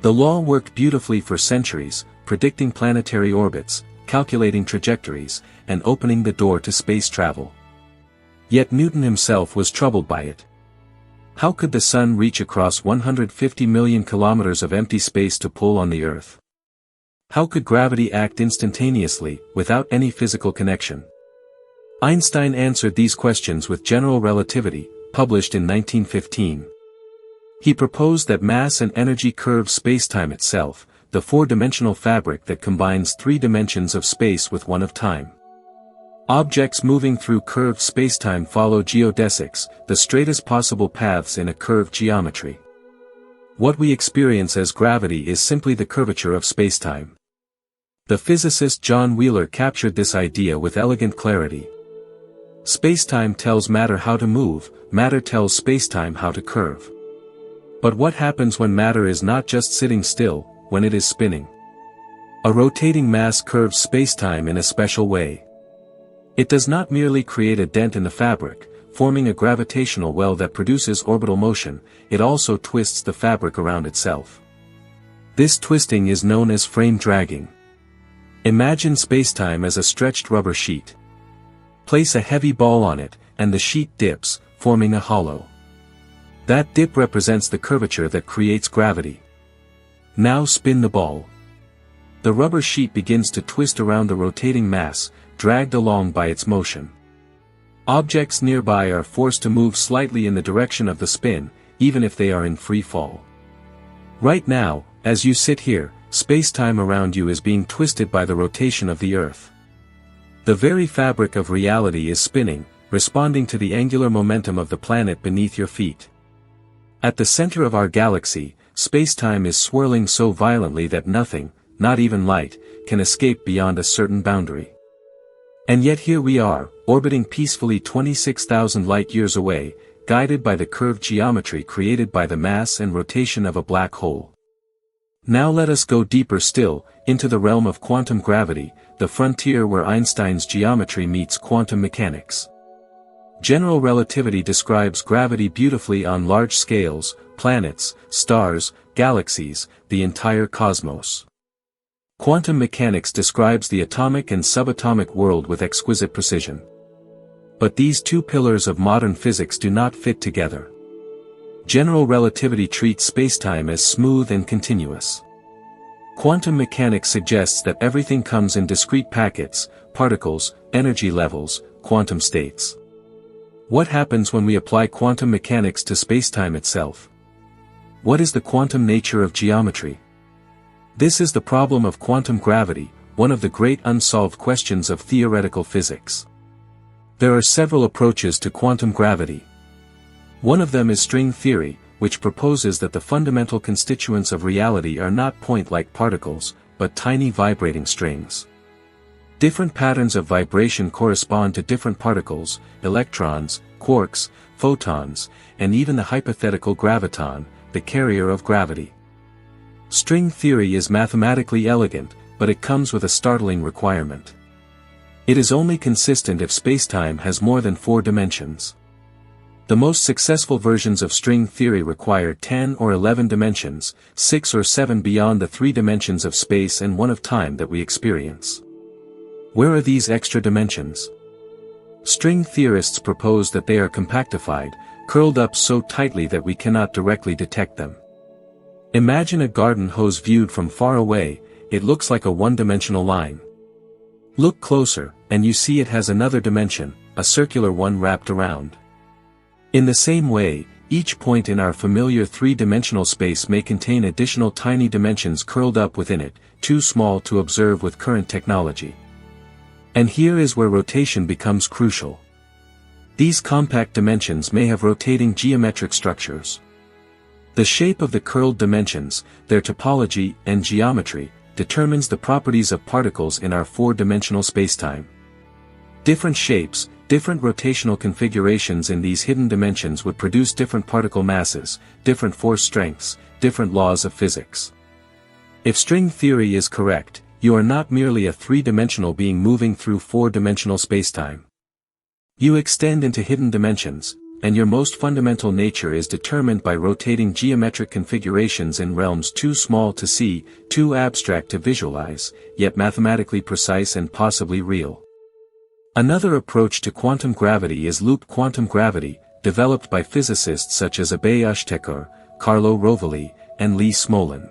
The law worked beautifully for centuries, predicting planetary orbits, calculating trajectories, and opening the door to space travel. Yet Newton himself was troubled by it. How could the sun reach across 150 million kilometers of empty space to pull on the Earth? How could gravity act instantaneously, without any physical connection? Einstein answered these questions with general relativity, published in 1915. He proposed that mass and energy curve spacetime itself, the four-dimensional fabric that combines three dimensions of space with one of time. Objects moving through curved spacetime follow geodesics, the straightest possible paths in a curved geometry. What we experience as gravity is simply the curvature of spacetime. The physicist John Wheeler captured this idea with elegant clarity. Spacetime tells matter how to move, matter tells spacetime how to curve. But what happens when matter is not just sitting still, when it is spinning? A rotating mass curves spacetime in a special way. It does not merely create a dent in the fabric, forming a gravitational well that produces orbital motion, it also twists the fabric around itself. This twisting is known as frame dragging. Imagine spacetime as a stretched rubber sheet. Place a heavy ball on it, and the sheet dips, forming a hollow. That dip represents the curvature that creates gravity. Now spin the ball. The rubber sheet begins to twist around the rotating mass, dragged along by its motion. Objects nearby are forced to move slightly in the direction of the spin, even if they are in free fall. Right now, as you sit here, spacetime around you is being twisted by the rotation of the Earth. The very fabric of reality is spinning, responding to the angular momentum of the planet beneath your feet. At the center of our galaxy, spacetime is swirling so violently that nothing, not even light, can escape beyond a certain boundary. And yet here we are, orbiting peacefully 26,000 light-years away, guided by the curved geometry created by the mass and rotation of a black hole. Now let us go deeper still, into the realm of quantum gravity, the frontier where Einstein's geometry meets quantum mechanics. General relativity describes gravity beautifully on large scales: planets, stars, galaxies, the entire cosmos. Quantum mechanics describes the atomic and subatomic world with exquisite precision. But these two pillars of modern physics do not fit together. General relativity treats spacetime as smooth and continuous. Quantum mechanics suggests that everything comes in discrete packets, particles, energy levels, quantum states. What happens when we apply quantum mechanics to spacetime itself? What is the quantum nature of geometry? This is the problem of quantum gravity, one of the great unsolved questions of theoretical physics. There are several approaches to quantum gravity. One of them is string theory, which proposes that the fundamental constituents of reality are not point-like particles, but tiny vibrating strings. Different patterns of vibration correspond to different particles, electrons, quarks, photons, and even the hypothetical graviton, the carrier of gravity. String theory is mathematically elegant, but it comes with a startling requirement. It is only consistent if spacetime has more than 4 dimensions. The most successful versions of string theory require 10 or 11 dimensions, 6 or 7 beyond the 3 dimensions of space and 1 of time that we experience. Where are these extra dimensions? String theorists propose that they are compactified, curled up so tightly that we cannot directly detect them. Imagine a garden hose viewed from far away. It looks like a one-dimensional line. Look closer, and you see it has another dimension, a circular one wrapped around. In the same way, each point in our familiar 3-dimensional space may contain additional tiny dimensions curled up within it, too small to observe with current technology. And here is where rotation becomes crucial. These compact dimensions may have rotating geometric structures. The shape of the curled dimensions, their topology and geometry, determines the properties of particles in our 4-dimensional spacetime. Different shapes, different rotational configurations in these hidden dimensions would produce different particle masses, different force strengths, different laws of physics. If string theory is correct, you are not merely a 3-dimensional being moving through 4-dimensional spacetime. You extend into hidden dimensions, and your most fundamental nature is determined by rotating geometric configurations in realms too small to see, too abstract to visualize, yet mathematically precise and possibly real. Another approach to quantum gravity is loop quantum gravity, developed by physicists such as Abhay Ashtekar, Carlo Rovelli, and Lee Smolin.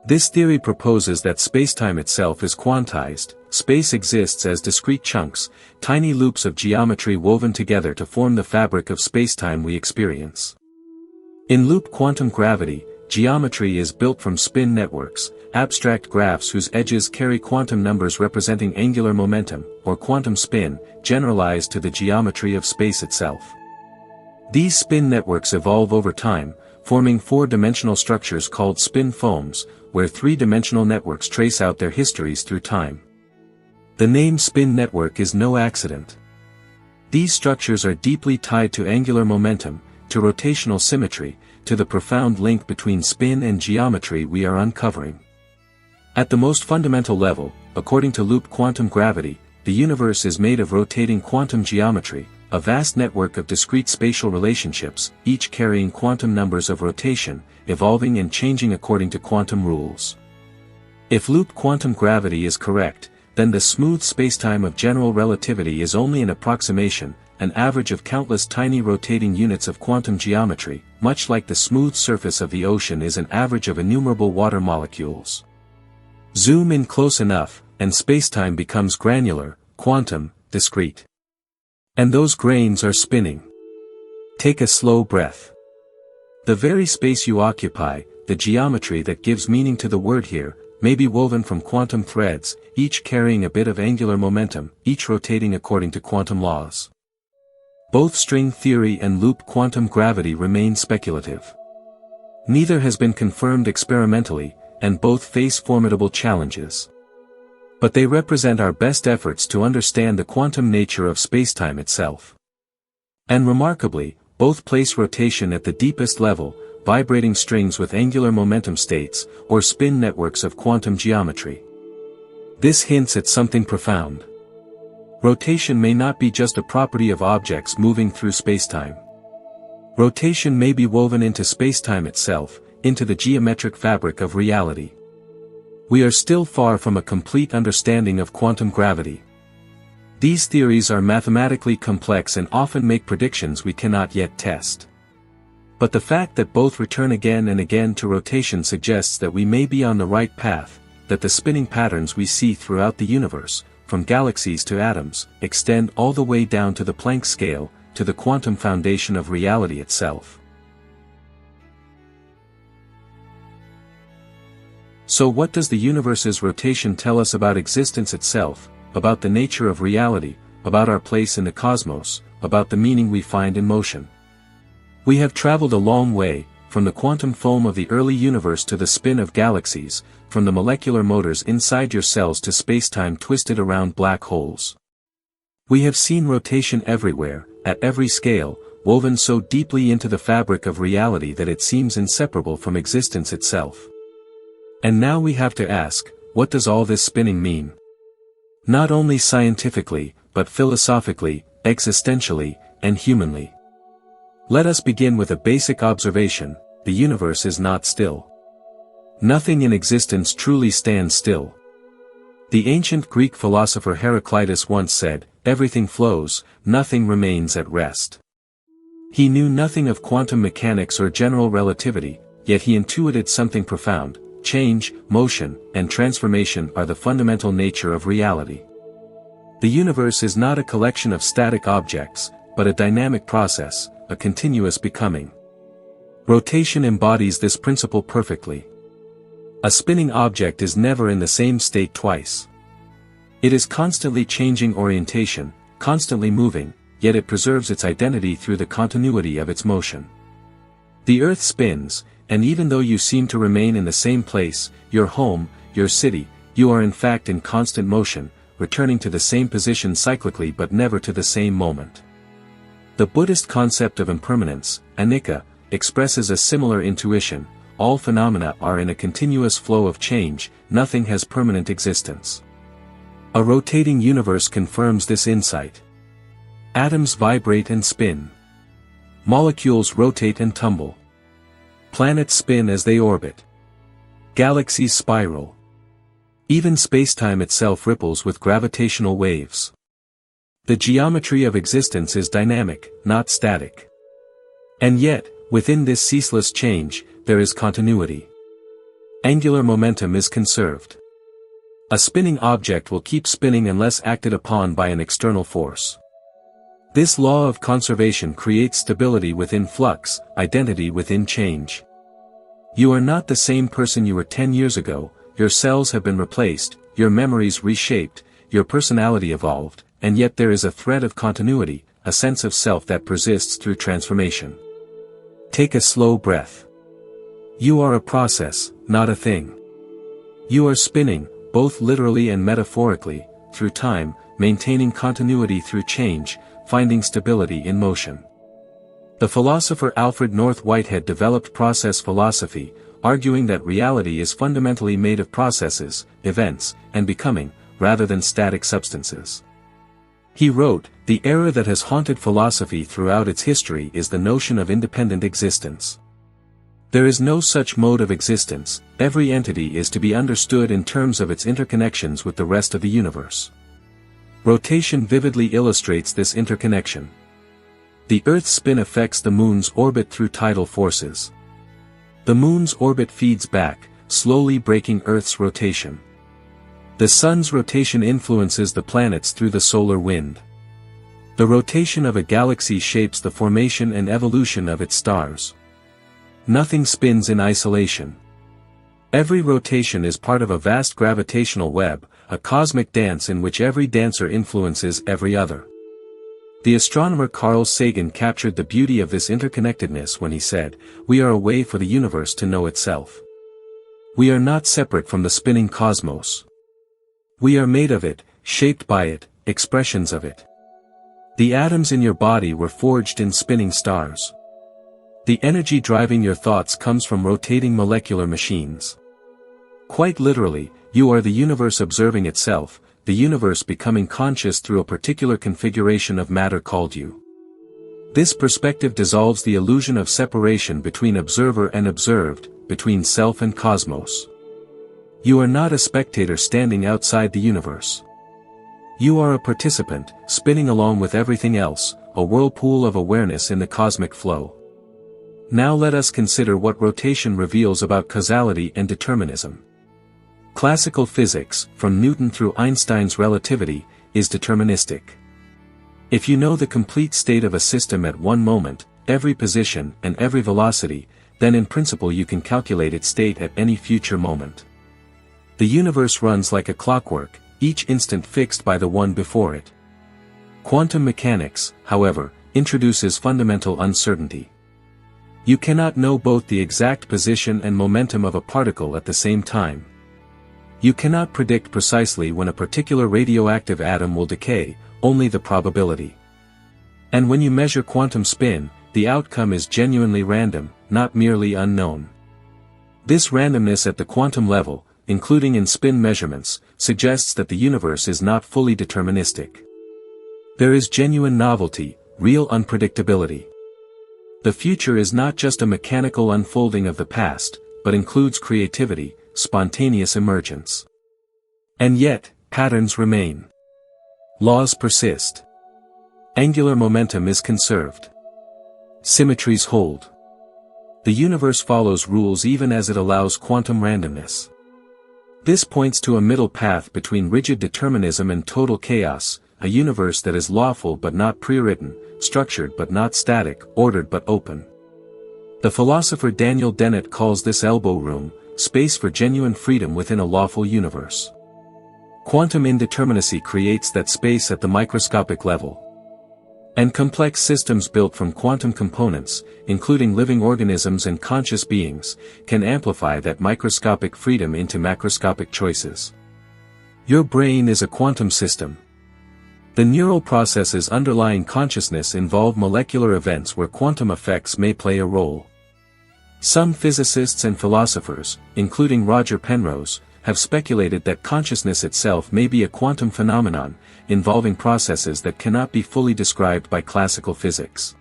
This theory proposes that spacetime itself is quantized. Space exists as discrete chunks, tiny loops of geometry woven together to form the fabric of spacetime we experience. In loop quantum gravity, geometry is built from spin networks, abstract graphs whose edges carry quantum numbers representing angular momentum, or quantum spin, generalized to the geometry of space itself. These spin networks evolve over time, forming 4-dimensional structures called spin foams, where 3-dimensional networks trace out their histories through time. The name spin network is no accident. These structures are deeply tied to angular momentum, to rotational symmetry, to the profound link between spin and geometry we are uncovering. At the most fundamental level, according to loop quantum gravity, the universe is made of rotating quantum geometry, a vast network of discrete spatial relationships, each carrying quantum numbers of rotation, evolving and changing according to quantum rules. If loop quantum gravity is correct, then the smooth spacetime of general relativity is only an approximation, an average of countless tiny rotating units of quantum geometry, much like the smooth surface of the ocean is an average of innumerable water molecules. Zoom in close enough, and spacetime becomes granular, quantum, discrete. And those grains are spinning. Take a slow breath. The very space you occupy, the geometry that gives meaning to the word here, may be woven from quantum threads, each carrying a bit of angular momentum, each rotating according to quantum laws. Both string theory and loop quantum gravity remain speculative. Neither has been confirmed experimentally, and both face formidable challenges. But they represent our best efforts to understand the quantum nature of spacetime itself. And remarkably, both place rotation at the deepest level, vibrating strings with angular momentum states, or spin networks of quantum geometry. This hints at something profound. Rotation may not be just a property of objects moving through spacetime. Rotation may be woven into spacetime itself, into the geometric fabric of reality. We are still far from a complete understanding of quantum gravity. These theories are mathematically complex and often make predictions we cannot yet test. But the fact that both return again and again to rotation suggests that we may be on the right path, that the spinning patterns we see throughout the universe, from galaxies to atoms, extend all the way down to the Planck scale, to the quantum foundation of reality itself. So what does the universe's rotation tell us about existence itself, about the nature of reality, about our place in the cosmos, about the meaning we find in motion? We have traveled a long way, from the quantum foam of the early universe to the spin of galaxies, from the molecular motors inside your cells to space-time twisted around black holes. We have seen rotation everywhere, at every scale, woven so deeply into the fabric of reality that it seems inseparable from existence itself. And now we have to ask, what does all this spinning mean? Not only scientifically, but philosophically, existentially, and humanly. Let us begin with a basic observation: the universe is not still. Nothing in existence truly stands still. The ancient Greek philosopher Heraclitus once said, "Everything flows, nothing remains at rest." He knew nothing of quantum mechanics or general relativity, yet he intuited something profound: change, motion, and transformation are the fundamental nature of reality. The universe is not a collection of static objects, but a dynamic process, a continuous becoming. Rotation embodies this principle perfectly. A spinning object is never in the same state twice. It is constantly changing orientation, constantly moving, yet it preserves its identity through the continuity of its motion. The Earth spins, and even though you seem to remain in the same place, your home, your city, you are in fact in constant motion, returning to the same position cyclically but never to the same moment. The Buddhist concept of impermanence, anicca, expresses a similar intuition: all phenomena are in a continuous flow of change, nothing has permanent existence. A rotating universe confirms this insight. Atoms vibrate and spin. Molecules rotate and tumble. Planets spin as they orbit. Galaxies spiral. Even spacetime itself ripples with gravitational waves. The geometry of existence is dynamic, not static. And yet, within this ceaseless change, there is continuity. Angular momentum is conserved. A spinning object will keep spinning unless acted upon by an external force. This law of conservation creates stability within flux, identity within change. You are not the same person you were 10 years ago, your cells have been replaced, your memories reshaped, your personality evolved, and yet there is a thread of continuity, a sense of self that persists through transformation. Take a slow breath. You are a process, not a thing. You are spinning, both literally and metaphorically, through time, maintaining continuity through change, finding stability in motion. The philosopher Alfred North Whitehead developed process philosophy, arguing that reality is fundamentally made of processes, events, and becoming, rather than static substances. He wrote, "The error that has haunted philosophy throughout its history is the notion of independent existence. There is no such mode of existence, every entity is to be understood in terms of its interconnections with the rest of the universe." Rotation vividly illustrates this interconnection. The Earth's spin affects the Moon's orbit through tidal forces. The Moon's orbit feeds back, slowly breaking Earth's rotation. The Sun's rotation influences the planets through the solar wind. The rotation of a galaxy shapes the formation and evolution of its stars. Nothing spins in isolation. Every rotation is part of a vast gravitational web, a cosmic dance in which every dancer influences every other. The astronomer Carl Sagan captured the beauty of this interconnectedness when he said, "We are a way for the universe to know itself. We are not separate from the spinning cosmos. We are made of it, shaped by it, expressions of it." The atoms in your body were forged in spinning stars. The energy driving your thoughts comes from rotating molecular machines. Quite literally, you are the universe observing itself, the universe becoming conscious through a particular configuration of matter called you. This perspective dissolves the illusion of separation between observer and observed, between self and cosmos. You are not a spectator standing outside the universe. You are a participant, spinning along with everything else, a whirlpool of awareness in the cosmic flow. Now let us consider what rotation reveals about causality and determinism. Classical physics, from Newton through Einstein's relativity, is deterministic. If you know the complete state of a system at one moment, every position and every velocity, then in principle you can calculate its state at any future moment. The universe runs like a clockwork, each instant fixed by the one before it. Quantum mechanics, however, introduces fundamental uncertainty. You cannot know both the exact position and momentum of a particle at the same time. You cannot predict precisely when a particular radioactive atom will decay, only the probability. And when you measure quantum spin, the outcome is genuinely random, not merely unknown. This randomness at the quantum level, including in spin measurements, suggests that the universe is not fully deterministic. There is genuine novelty, real unpredictability. The future is not just a mechanical unfolding of the past, but includes creativity, spontaneous emergence. And yet, patterns remain. Laws persist. Angular momentum is conserved. Symmetries hold. The universe follows rules even as it allows quantum randomness. This points to a middle path between rigid determinism and total chaos, a universe that is lawful but not pre-written, structured but not static, ordered but open. The philosopher Daniel Dennett calls this elbow room, space for genuine freedom within a lawful universe. Quantum indeterminacy creates that space at the microscopic level. And complex systems built from quantum components, including living organisms and conscious beings, can amplify that microscopic freedom into macroscopic choices. Your brain is a quantum system. The neural processes underlying consciousness involve molecular events where quantum effects may play a role. Some physicists and philosophers, including Roger Penrose, have speculated that consciousness itself may be a quantum phenomenon, involving processes that cannot be fully described by classical physics.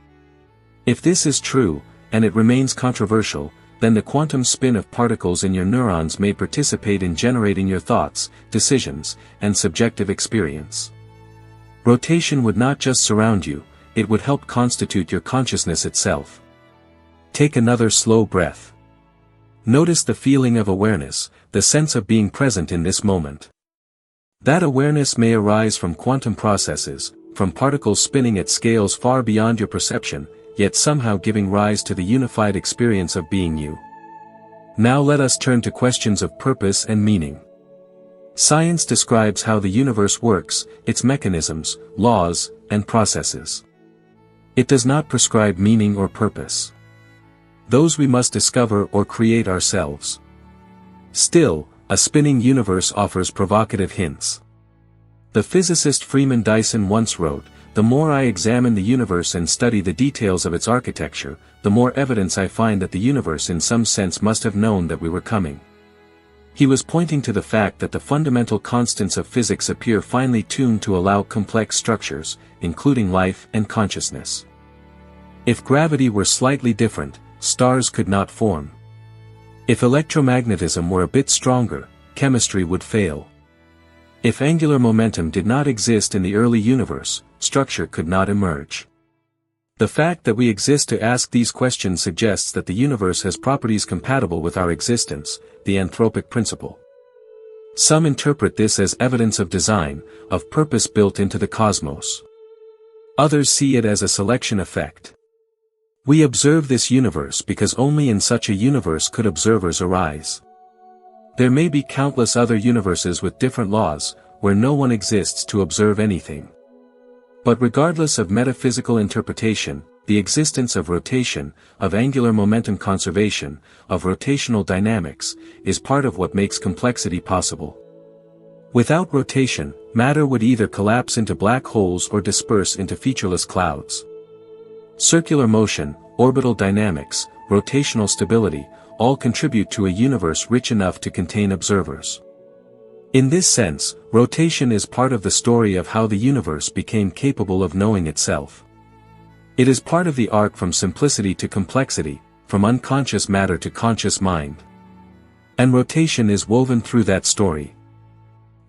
If this is true, and it remains controversial, then the quantum spin of particles in your neurons may participate in generating your thoughts, decisions, and subjective experience. Rotation would not just surround you, it would help constitute your consciousness itself. Take another slow breath. Notice the feeling of awareness, the sense of being present in this moment. That awareness may arise from quantum processes, from particles spinning at scales far beyond your perception, yet somehow giving rise to the unified experience of being you. Now let us turn to questions of purpose and meaning. Science describes how the universe works, its mechanisms, laws, and processes. It does not prescribe meaning or purpose. Those we must discover or create ourselves. Still, a spinning universe offers provocative hints. The physicist Freeman Dyson once wrote, "The more I examine the universe and study the details of its architecture, the more evidence I find that the universe in some sense must have known that we were coming." He was pointing to the fact that the fundamental constants of physics appear finely tuned to allow complex structures, including life and consciousness. If gravity were slightly different, stars could not form. If electromagnetism were a bit stronger, chemistry would fail. If angular momentum did not exist in the early universe, structure could not emerge. The fact that we exist to ask these questions suggests that the universe has properties compatible with our existence, the anthropic principle. Some interpret this as evidence of design, of purpose built into the cosmos. Others see it as a selection effect. We observe this universe because only in such a universe could observers arise. There may be countless other universes with different laws, where no one exists to observe anything. But regardless of metaphysical interpretation, the existence of rotation, of angular momentum conservation, of rotational dynamics, is part of what makes complexity possible. Without rotation, matter would either collapse into black holes or disperse into featureless clouds. Circular motion, orbital dynamics, rotational stability, all contribute to a universe rich enough to contain observers. In this sense, rotation is part of the story of how the universe became capable of knowing itself. It is part of the arc from simplicity to complexity, from unconscious matter to conscious mind. And rotation is woven through that story.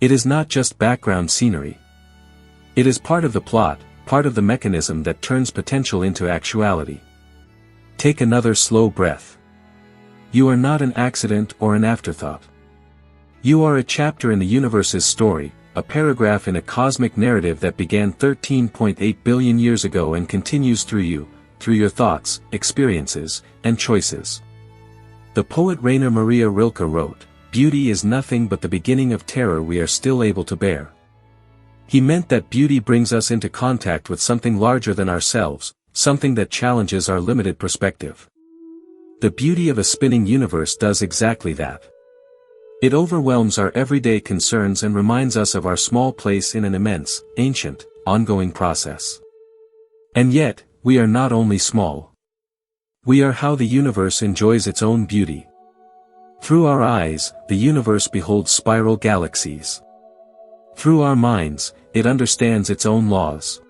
It is not just background scenery. It is part of the plot, part of the mechanism that turns potential into actuality. Take another slow breath. You are not an accident or an afterthought. You are a chapter in the universe's story, a paragraph in a cosmic narrative that began 13.8 billion years ago and continues through you, through your thoughts, experiences, and choices. The poet Rainer Maria Rilke wrote, "Beauty is nothing but the beginning of terror we are still able to bear." He meant that beauty brings us into contact with something larger than ourselves, something that challenges our limited perspective. The beauty of a spinning universe does exactly that. It overwhelms our everyday concerns and reminds us of our small place in an immense, ancient, ongoing process. And yet, we are not only small. We are how the universe enjoys its own beauty. Through our eyes, the universe beholds spiral galaxies. Through our minds, it understands its own laws.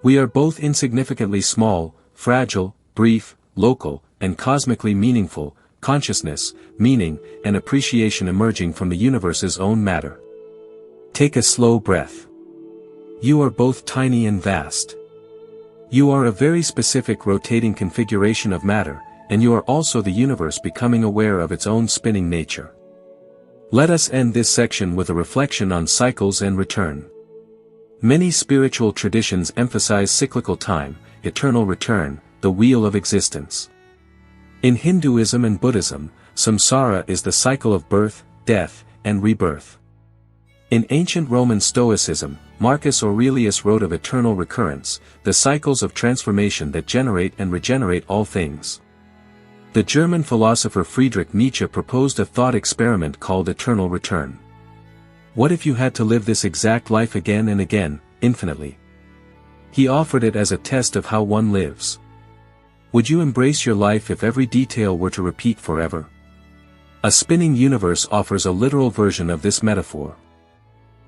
We are both insignificantly small, fragile, brief, local, and cosmically meaningful, consciousness, meaning, and appreciation emerging from the universe's own matter. Take a slow breath. You are both tiny and vast. You are a very specific rotating configuration of matter, and you are also the universe becoming aware of its own spinning nature. Let us end this section with a reflection on cycles and return. Many spiritual traditions emphasize cyclical time, eternal return, the wheel of existence. In Hinduism and Buddhism, samsara is the cycle of birth, death, and rebirth. In ancient Roman Stoicism, Marcus Aurelius wrote of eternal recurrence, the cycles of transformation that generate and regenerate all things. The German philosopher Friedrich Nietzsche proposed a thought experiment called eternal return. What if you had to live this exact life again and again, infinitely? He offered it as a test of how one lives. Would you embrace your life if every detail were to repeat forever? A spinning universe offers a literal version of this metaphor.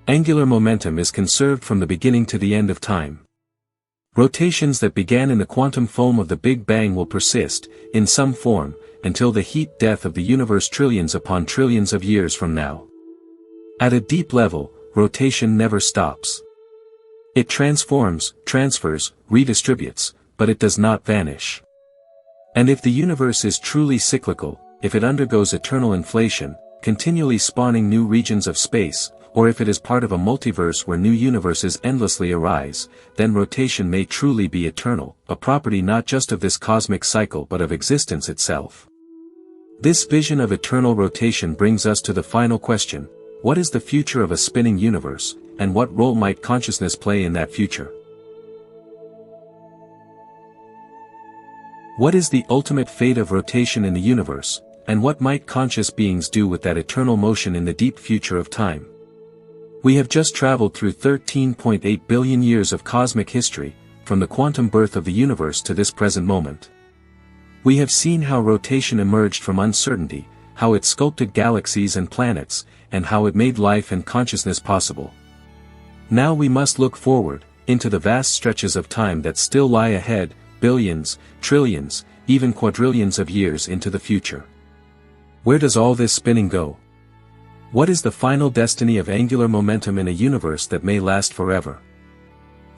Angular momentum is conserved from the beginning to the end of time. Rotations that began in the quantum foam of the Big Bang will persist, in some form, until the heat death of the universe trillions upon trillions of years from now. At a deep level, rotation never stops. It transforms, transfers, redistributes, but it does not vanish. And if the universe is truly cyclical, if it undergoes eternal inflation, continually spawning new regions of space, or if it is part of a multiverse where new universes endlessly arise, then rotation may truly be eternal, a property not just of this cosmic cycle but of existence itself. This vision of eternal rotation brings us to the final question: what is the future of a spinning universe, and what role might consciousness play in that future? What is the ultimate fate of rotation in the universe, and what might conscious beings do with that eternal motion in the deep future of time? We have just traveled through 13.8 billion years of cosmic history, from the quantum birth of the universe to this present moment. We have seen how rotation emerged from uncertainty, how it sculpted galaxies and planets, and how it made life and consciousness possible. Now we must look forward, into the vast stretches of time that still lie ahead, billions, trillions, even quadrillions of years into the future. Where does all this spinning go? What is the final destiny of angular momentum in a universe that may last forever?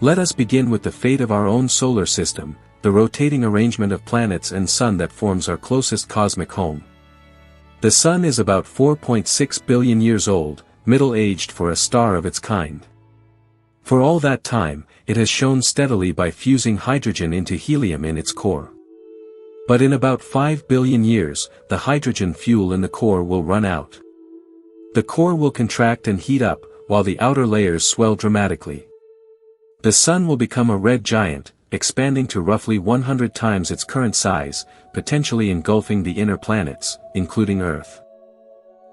Let us begin with the fate of our own solar system, the rotating arrangement of planets and sun that forms our closest cosmic home. The sun is about 4.6 billion years old, middle-aged for a star of its kind. For all that time, it has shone steadily by fusing hydrogen into helium in its core. But in about 5 billion years, the hydrogen fuel in the core will run out. The core will contract and heat up, while the outer layers swell dramatically. The sun will become a red giant, expanding to roughly 100 times its current size, potentially engulfing the inner planets, including Earth.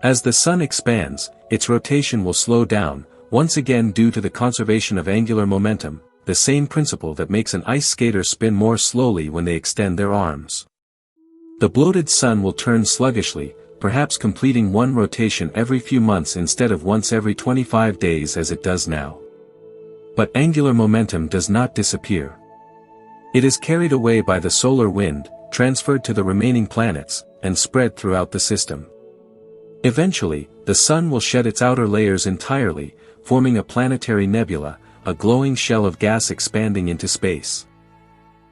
As the sun expands, its rotation will slow down, once again due to the conservation of angular momentum, the same principle that makes an ice skater spin more slowly when they extend their arms. The bloated sun will turn sluggishly, perhaps completing one rotation every few months instead of once every 25 days as it does now. But angular momentum does not disappear. It is carried away by the solar wind, transferred to the remaining planets, and spread throughout the system. Eventually, the Sun will shed its outer layers entirely, forming a planetary nebula, a glowing shell of gas expanding into space.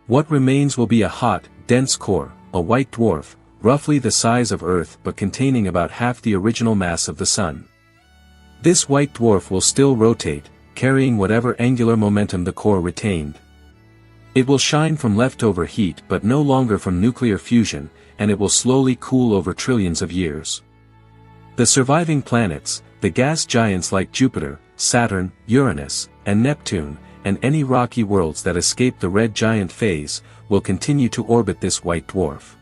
What remains will be a hot, dense core, a white dwarf, roughly the size of Earth but containing about half the original mass of the Sun. This white dwarf will still rotate, carrying whatever angular momentum the core retained. It will shine from leftover heat but no longer from nuclear fusion, and it will slowly cool over trillions of years. The surviving planets, the gas giants like Jupiter, Saturn, Uranus, and Neptune, and any rocky worlds that escape the red giant phase, will continue to orbit this white dwarf.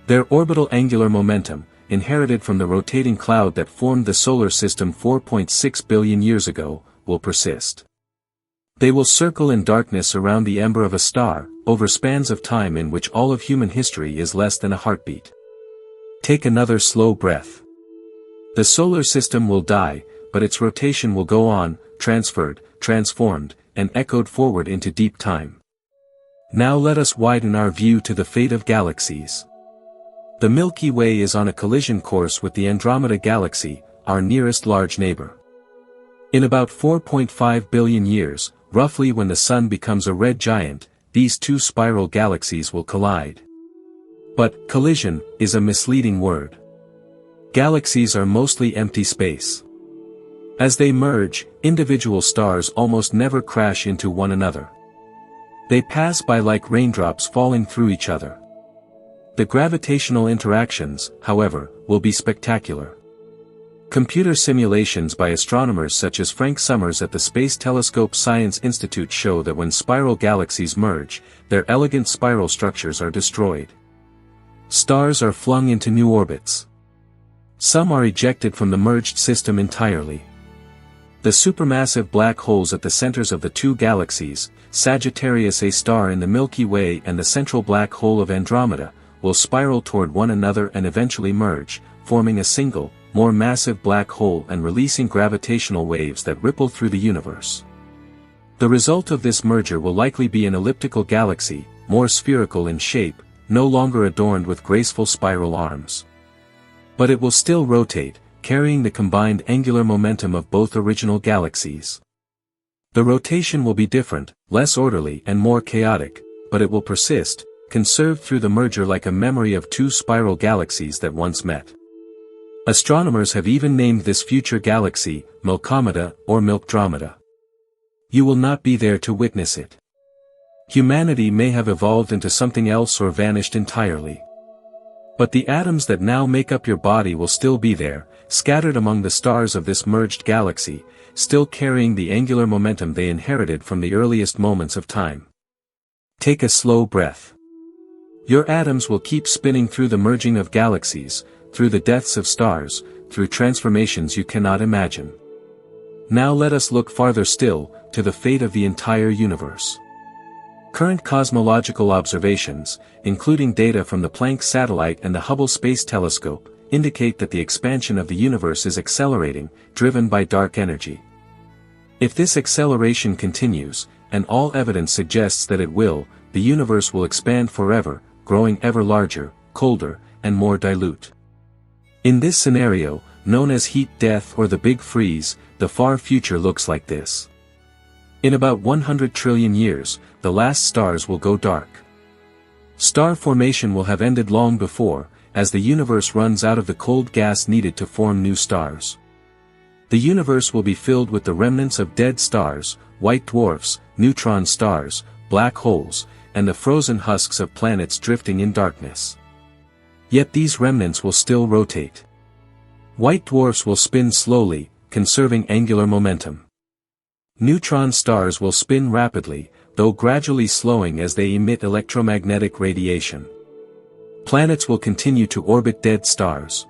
Their orbital angular momentum, inherited from the rotating cloud that formed the solar system 4.6 billion years ago, will persist. They will circle in darkness around the ember of a star, over spans of time in which all of human history is less than a heartbeat. Take another slow breath. The solar system will die, but its rotation will go on, transferred, transformed, and echoed forward into deep time. Now let us widen our view to the fate of galaxies. The Milky Way is on a collision course with the Andromeda Galaxy, our nearest large neighbor. In about 4.5 billion years, roughly when the Sun becomes a red giant, these two spiral galaxies will collide. But collision is a misleading word. Galaxies are mostly empty space. As they merge, individual stars almost never crash into one another. They pass by like raindrops falling through each other. The gravitational interactions, however, will be spectacular. Computer simulations by astronomers such as Frank Summers at the Space Telescope Science Institute show that when spiral galaxies merge, their elegant spiral structures are destroyed. Stars are flung into new orbits. Some are ejected from the merged system entirely. The supermassive black holes at the centers of the two galaxies, Sagittarius A star in the Milky Way and the central black hole of Andromeda, will spiral toward one another and eventually merge, forming a single, more massive black hole and releasing gravitational waves that ripple through the universe. The result of this merger will likely be an elliptical galaxy, more spherical in shape, no longer adorned with graceful spiral arms. But it will still rotate, carrying the combined angular momentum of both original galaxies. The rotation will be different, less orderly and more chaotic, but it will persist, conserved through the merger like a memory of two spiral galaxies that once met. Astronomers have even named this future galaxy, Milkomeda or Milkdromeda. You will not be there to witness it. Humanity may have evolved into something else or vanished entirely. But the atoms that now make up your body will still be there, scattered among the stars of this merged galaxy, still carrying the angular momentum they inherited from the earliest moments of time. Take a slow breath. Your atoms will keep spinning through the merging of galaxies, through the deaths of stars, through transformations you cannot imagine. Now let us look farther still, to the fate of the entire universe. Current cosmological observations, including data from the Planck satellite and the Hubble Space Telescope, indicate that the expansion of the universe is accelerating, driven by dark energy. If this acceleration continues, and all evidence suggests that it will, the universe will expand forever, growing ever larger, colder, and more dilute. In this scenario, known as heat death or the Big Freeze, the far future looks like this. In about 100 trillion years, the last stars will go dark. Star formation will have ended long before, as the universe runs out of the cold gas needed to form new stars. The universe will be filled with the remnants of dead stars, white dwarfs, neutron stars, black holes, and the frozen husks of planets drifting in darkness. Yet these remnants will still rotate. White dwarfs will spin slowly, conserving angular momentum. Neutron stars will spin rapidly, though gradually slowing as they emit electromagnetic radiation. Planets will continue to orbit dead stars.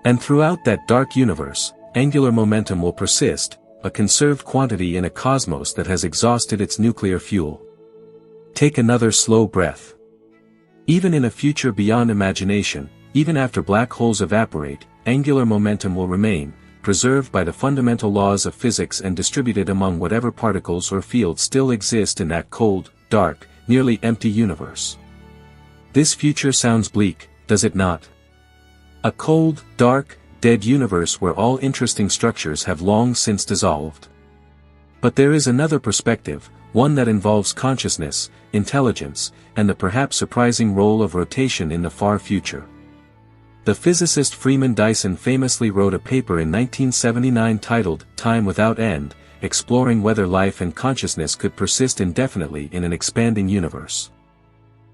And throughout that dark universe, angular momentum will persist, a conserved quantity in a cosmos that has exhausted its nuclear fuel. Take another slow breath. Even in a future beyond imagination, even after black holes evaporate, angular momentum will remain, preserved by the fundamental laws of physics and distributed among whatever particles or fields still exist in that cold, dark, nearly empty universe. This future sounds bleak, does it not? A cold, dark, dead universe where all interesting structures have long since dissolved. But there is another perspective, one that involves consciousness, intelligence, and the perhaps surprising role of rotation in the far future. The physicist Freeman Dyson famously wrote a paper in 1979 titled Time Without End, exploring whether life and consciousness could persist indefinitely in an expanding universe.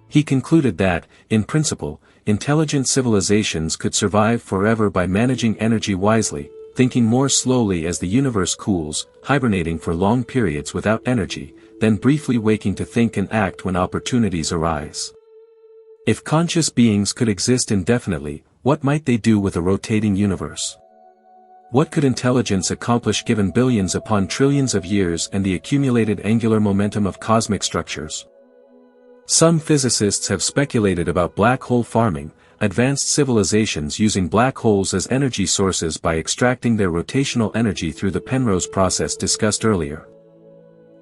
He concluded that, in principle, intelligent civilizations could survive forever by managing energy wisely, thinking more slowly as the universe cools, hibernating for long periods without energy, then briefly waking to think and act when opportunities arise. If conscious beings could exist indefinitely, what might they do with a rotating universe? What could intelligence accomplish given billions upon trillions of years and the accumulated angular momentum of cosmic structures? Some physicists have speculated about black hole farming, advanced civilizations using black holes as energy sources by extracting their rotational energy through the Penrose process discussed earlier.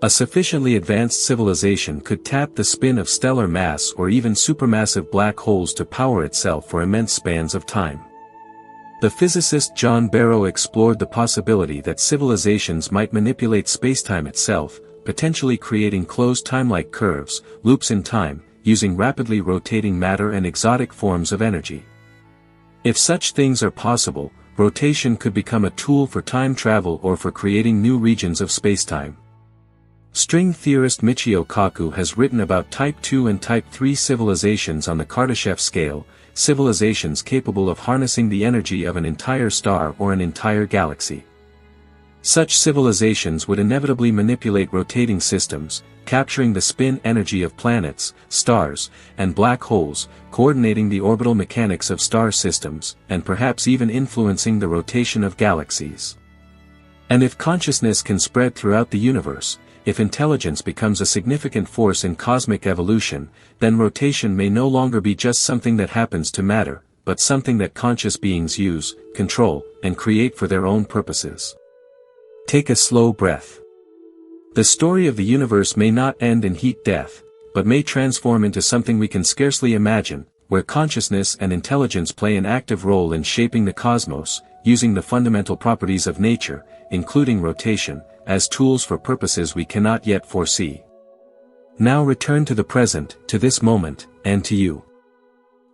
A sufficiently advanced civilization could tap the spin of stellar mass or even supermassive black holes to power itself for immense spans of time. The physicist John Barrow explored the possibility that civilizations might manipulate spacetime itself, potentially creating closed time-like curves, loops in time, using rapidly rotating matter and exotic forms of energy. If such things are possible, rotation could become a tool for time travel or for creating new regions of spacetime. String theorist Michio Kaku has written about Type 2 and Type 3 civilizations on the Kardashev scale, civilizations capable of harnessing the energy of an entire star or an entire galaxy. Such civilizations would inevitably manipulate rotating systems, capturing the spin energy of planets, stars, and black holes, coordinating the orbital mechanics of star systems, and perhaps even influencing the rotation of galaxies. And if consciousness can spread throughout the universe, if intelligence becomes a significant force in cosmic evolution, then rotation may no longer be just something that happens to matter, but something that conscious beings use, control, and create for their own purposes. Take a slow breath. The story of the universe may not end in heat death, but may transform into something we can scarcely imagine, where consciousness and intelligence play an active role in shaping the cosmos, using the fundamental properties of nature, including rotation, as tools for purposes we cannot yet foresee. Now return to the present, to this moment, and to you.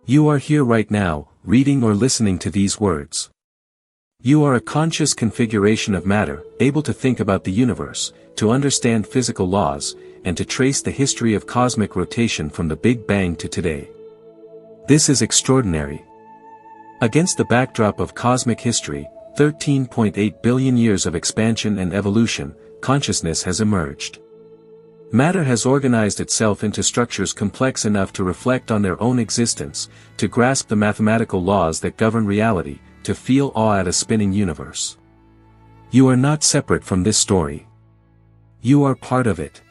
You are here right now, reading or listening to these words. You are a conscious configuration of matter, able to think about the universe, to understand physical laws, and to trace the history of cosmic rotation from the Big Bang to today. This is extraordinary. Against the backdrop of cosmic history, 13.8 billion years of expansion and evolution, consciousness has emerged. Matter has organized itself into structures complex enough to reflect on their own existence, to grasp the mathematical laws that govern reality, to feel awe at a spinning universe. You are not separate from this story. You are part of it.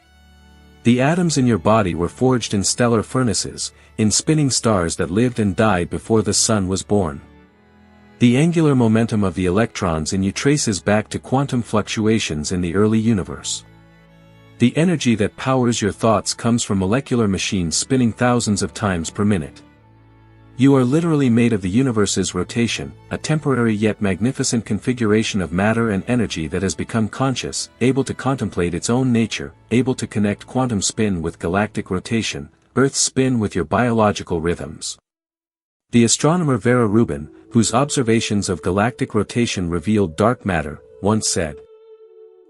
The atoms in your body were forged in stellar furnaces, in spinning stars that lived and died before the sun was born. The angular momentum of the electrons in you traces back to quantum fluctuations in the early universe. The energy that powers your thoughts comes from molecular machines spinning thousands of times per minute. You are literally made of the universe's rotation, a temporary yet magnificent configuration of matter and energy that has become conscious, able to contemplate its own nature, able to connect quantum spin with galactic rotation, Earth's spin with your biological rhythms. The astronomer Vera Rubin, whose observations of galactic rotation revealed dark matter, once said,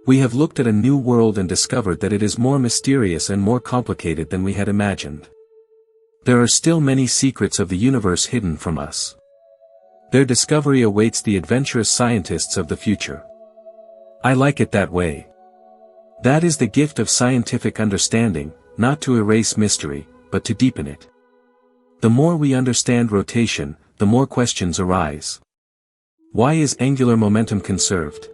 "We have looked at a new world and discovered that it is more mysterious and more complicated than we had imagined. There are still many secrets of the universe hidden from us. Their discovery awaits the adventurous scientists of the future." I like it that way. That is the gift of scientific understanding, not to erase mystery, but to deepen it. The more we understand rotation, the more questions arise. Why is angular momentum conserved?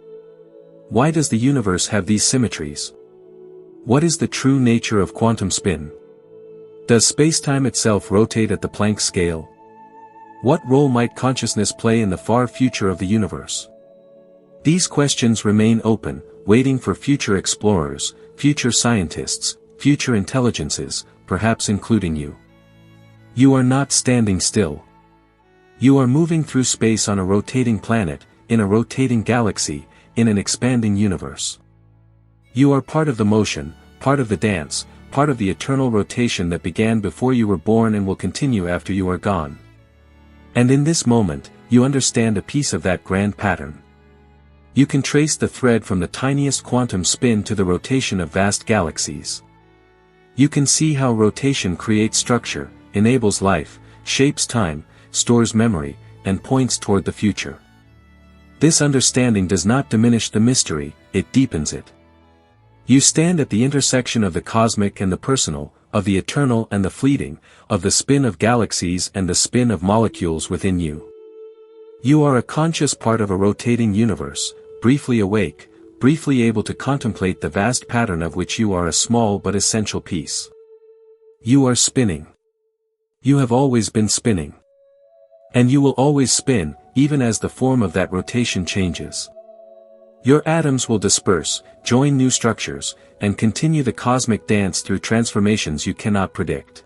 Why does the universe have these symmetries? What is the true nature of quantum spin? Does spacetime itself rotate at the Planck scale? What role might consciousness play in the far future of the universe? These questions remain open, waiting for future explorers, future scientists, future intelligences, perhaps including you. You are not standing still. You are moving through space on a rotating planet, in a rotating galaxy, in an expanding universe. You are part of the motion, part of the dance, part of the eternal rotation that began before you were born and will continue after you are gone. And in this moment, you understand a piece of that grand pattern. You can trace the thread from the tiniest quantum spin to the rotation of vast galaxies. You can see how rotation creates structure, enables life, shapes time, stores memory, and points toward the future. This understanding does not diminish the mystery, it deepens it. You stand at the intersection of the cosmic and the personal, of the eternal and the fleeting, of the spin of galaxies and the spin of molecules within you. You are a conscious part of a rotating universe, briefly awake, briefly able to contemplate the vast pattern of which you are a small but essential piece. You are spinning. You have always been spinning. And you will always spin, even as the form of that rotation changes. Your atoms will disperse, join new structures, and continue the cosmic dance through transformations you cannot predict.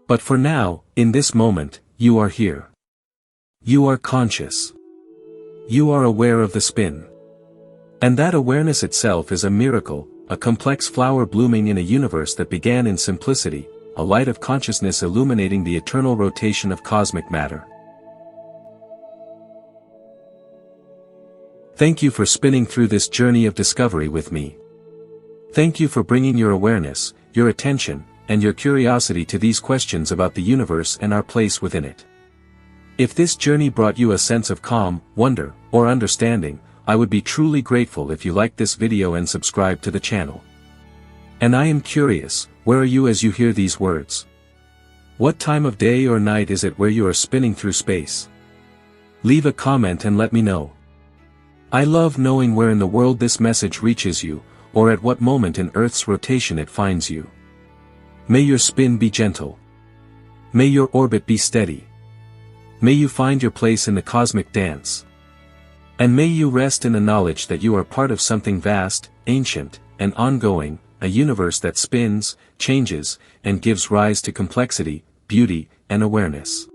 But for now, in this moment, you are here. You are conscious. You are aware of the spin. And that awareness itself is a miracle, a complex flower blooming in a universe that began in simplicity, a light of consciousness illuminating the eternal rotation of cosmic matter. Thank you for spinning through this journey of discovery with me. Thank you for bringing your awareness, your attention, and your curiosity to these questions about the universe and our place within it. If this journey brought you a sense of calm, wonder, or understanding, I would be truly grateful if you liked this video and subscribe to the channel. And I am curious, where are you as you hear these words? What time of day or night is it where you are spinning through space? Leave a comment and let me know. I love knowing where in the world this message reaches you, or at what moment in Earth's rotation it finds you. May your spin be gentle. May your orbit be steady. May you find your place in the cosmic dance. And may you rest in the knowledge that you are part of something vast, ancient, and ongoing, a universe that spins, changes, and gives rise to complexity, beauty, and awareness.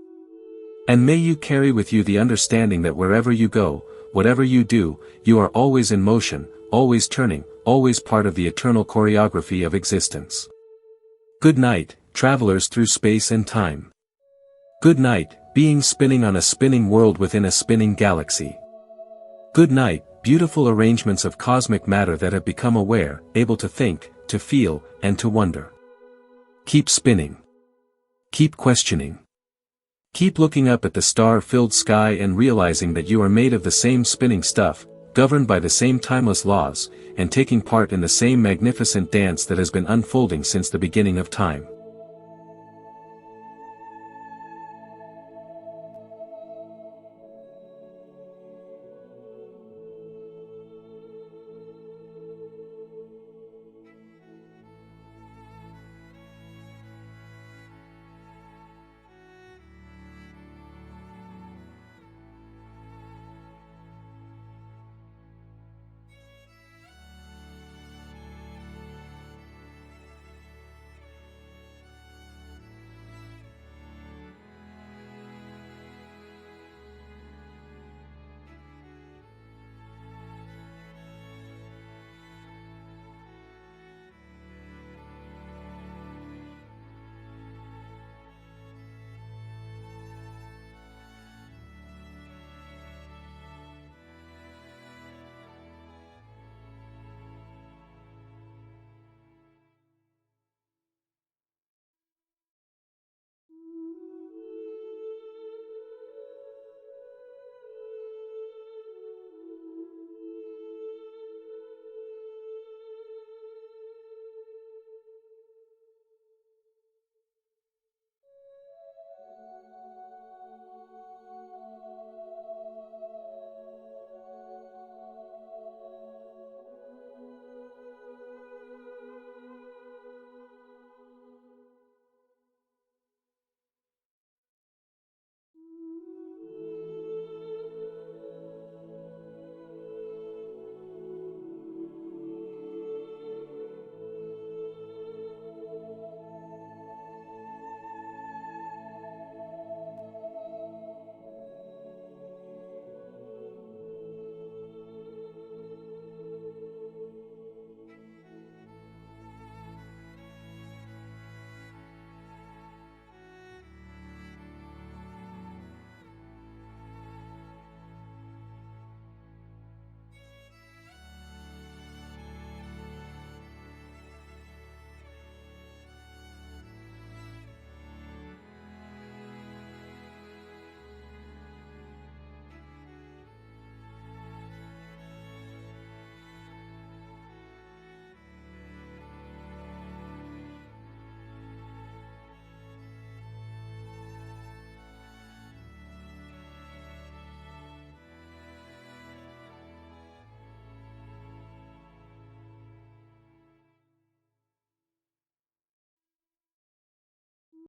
And may you carry with you the understanding that wherever you go, whatever you do, you are always in motion, always turning, always part of the eternal choreography of existence. Good night, travelers through space and time. Good night, beings spinning on a spinning world within a spinning galaxy. Good night, beautiful arrangements of cosmic matter that have become aware, able to think, to feel, and to wonder. Keep spinning. Keep questioning. Keep looking up at the star-filled sky and realizing that you are made of the same spinning stuff, governed by the same timeless laws, and taking part in the same magnificent dance that has been unfolding since the beginning of time.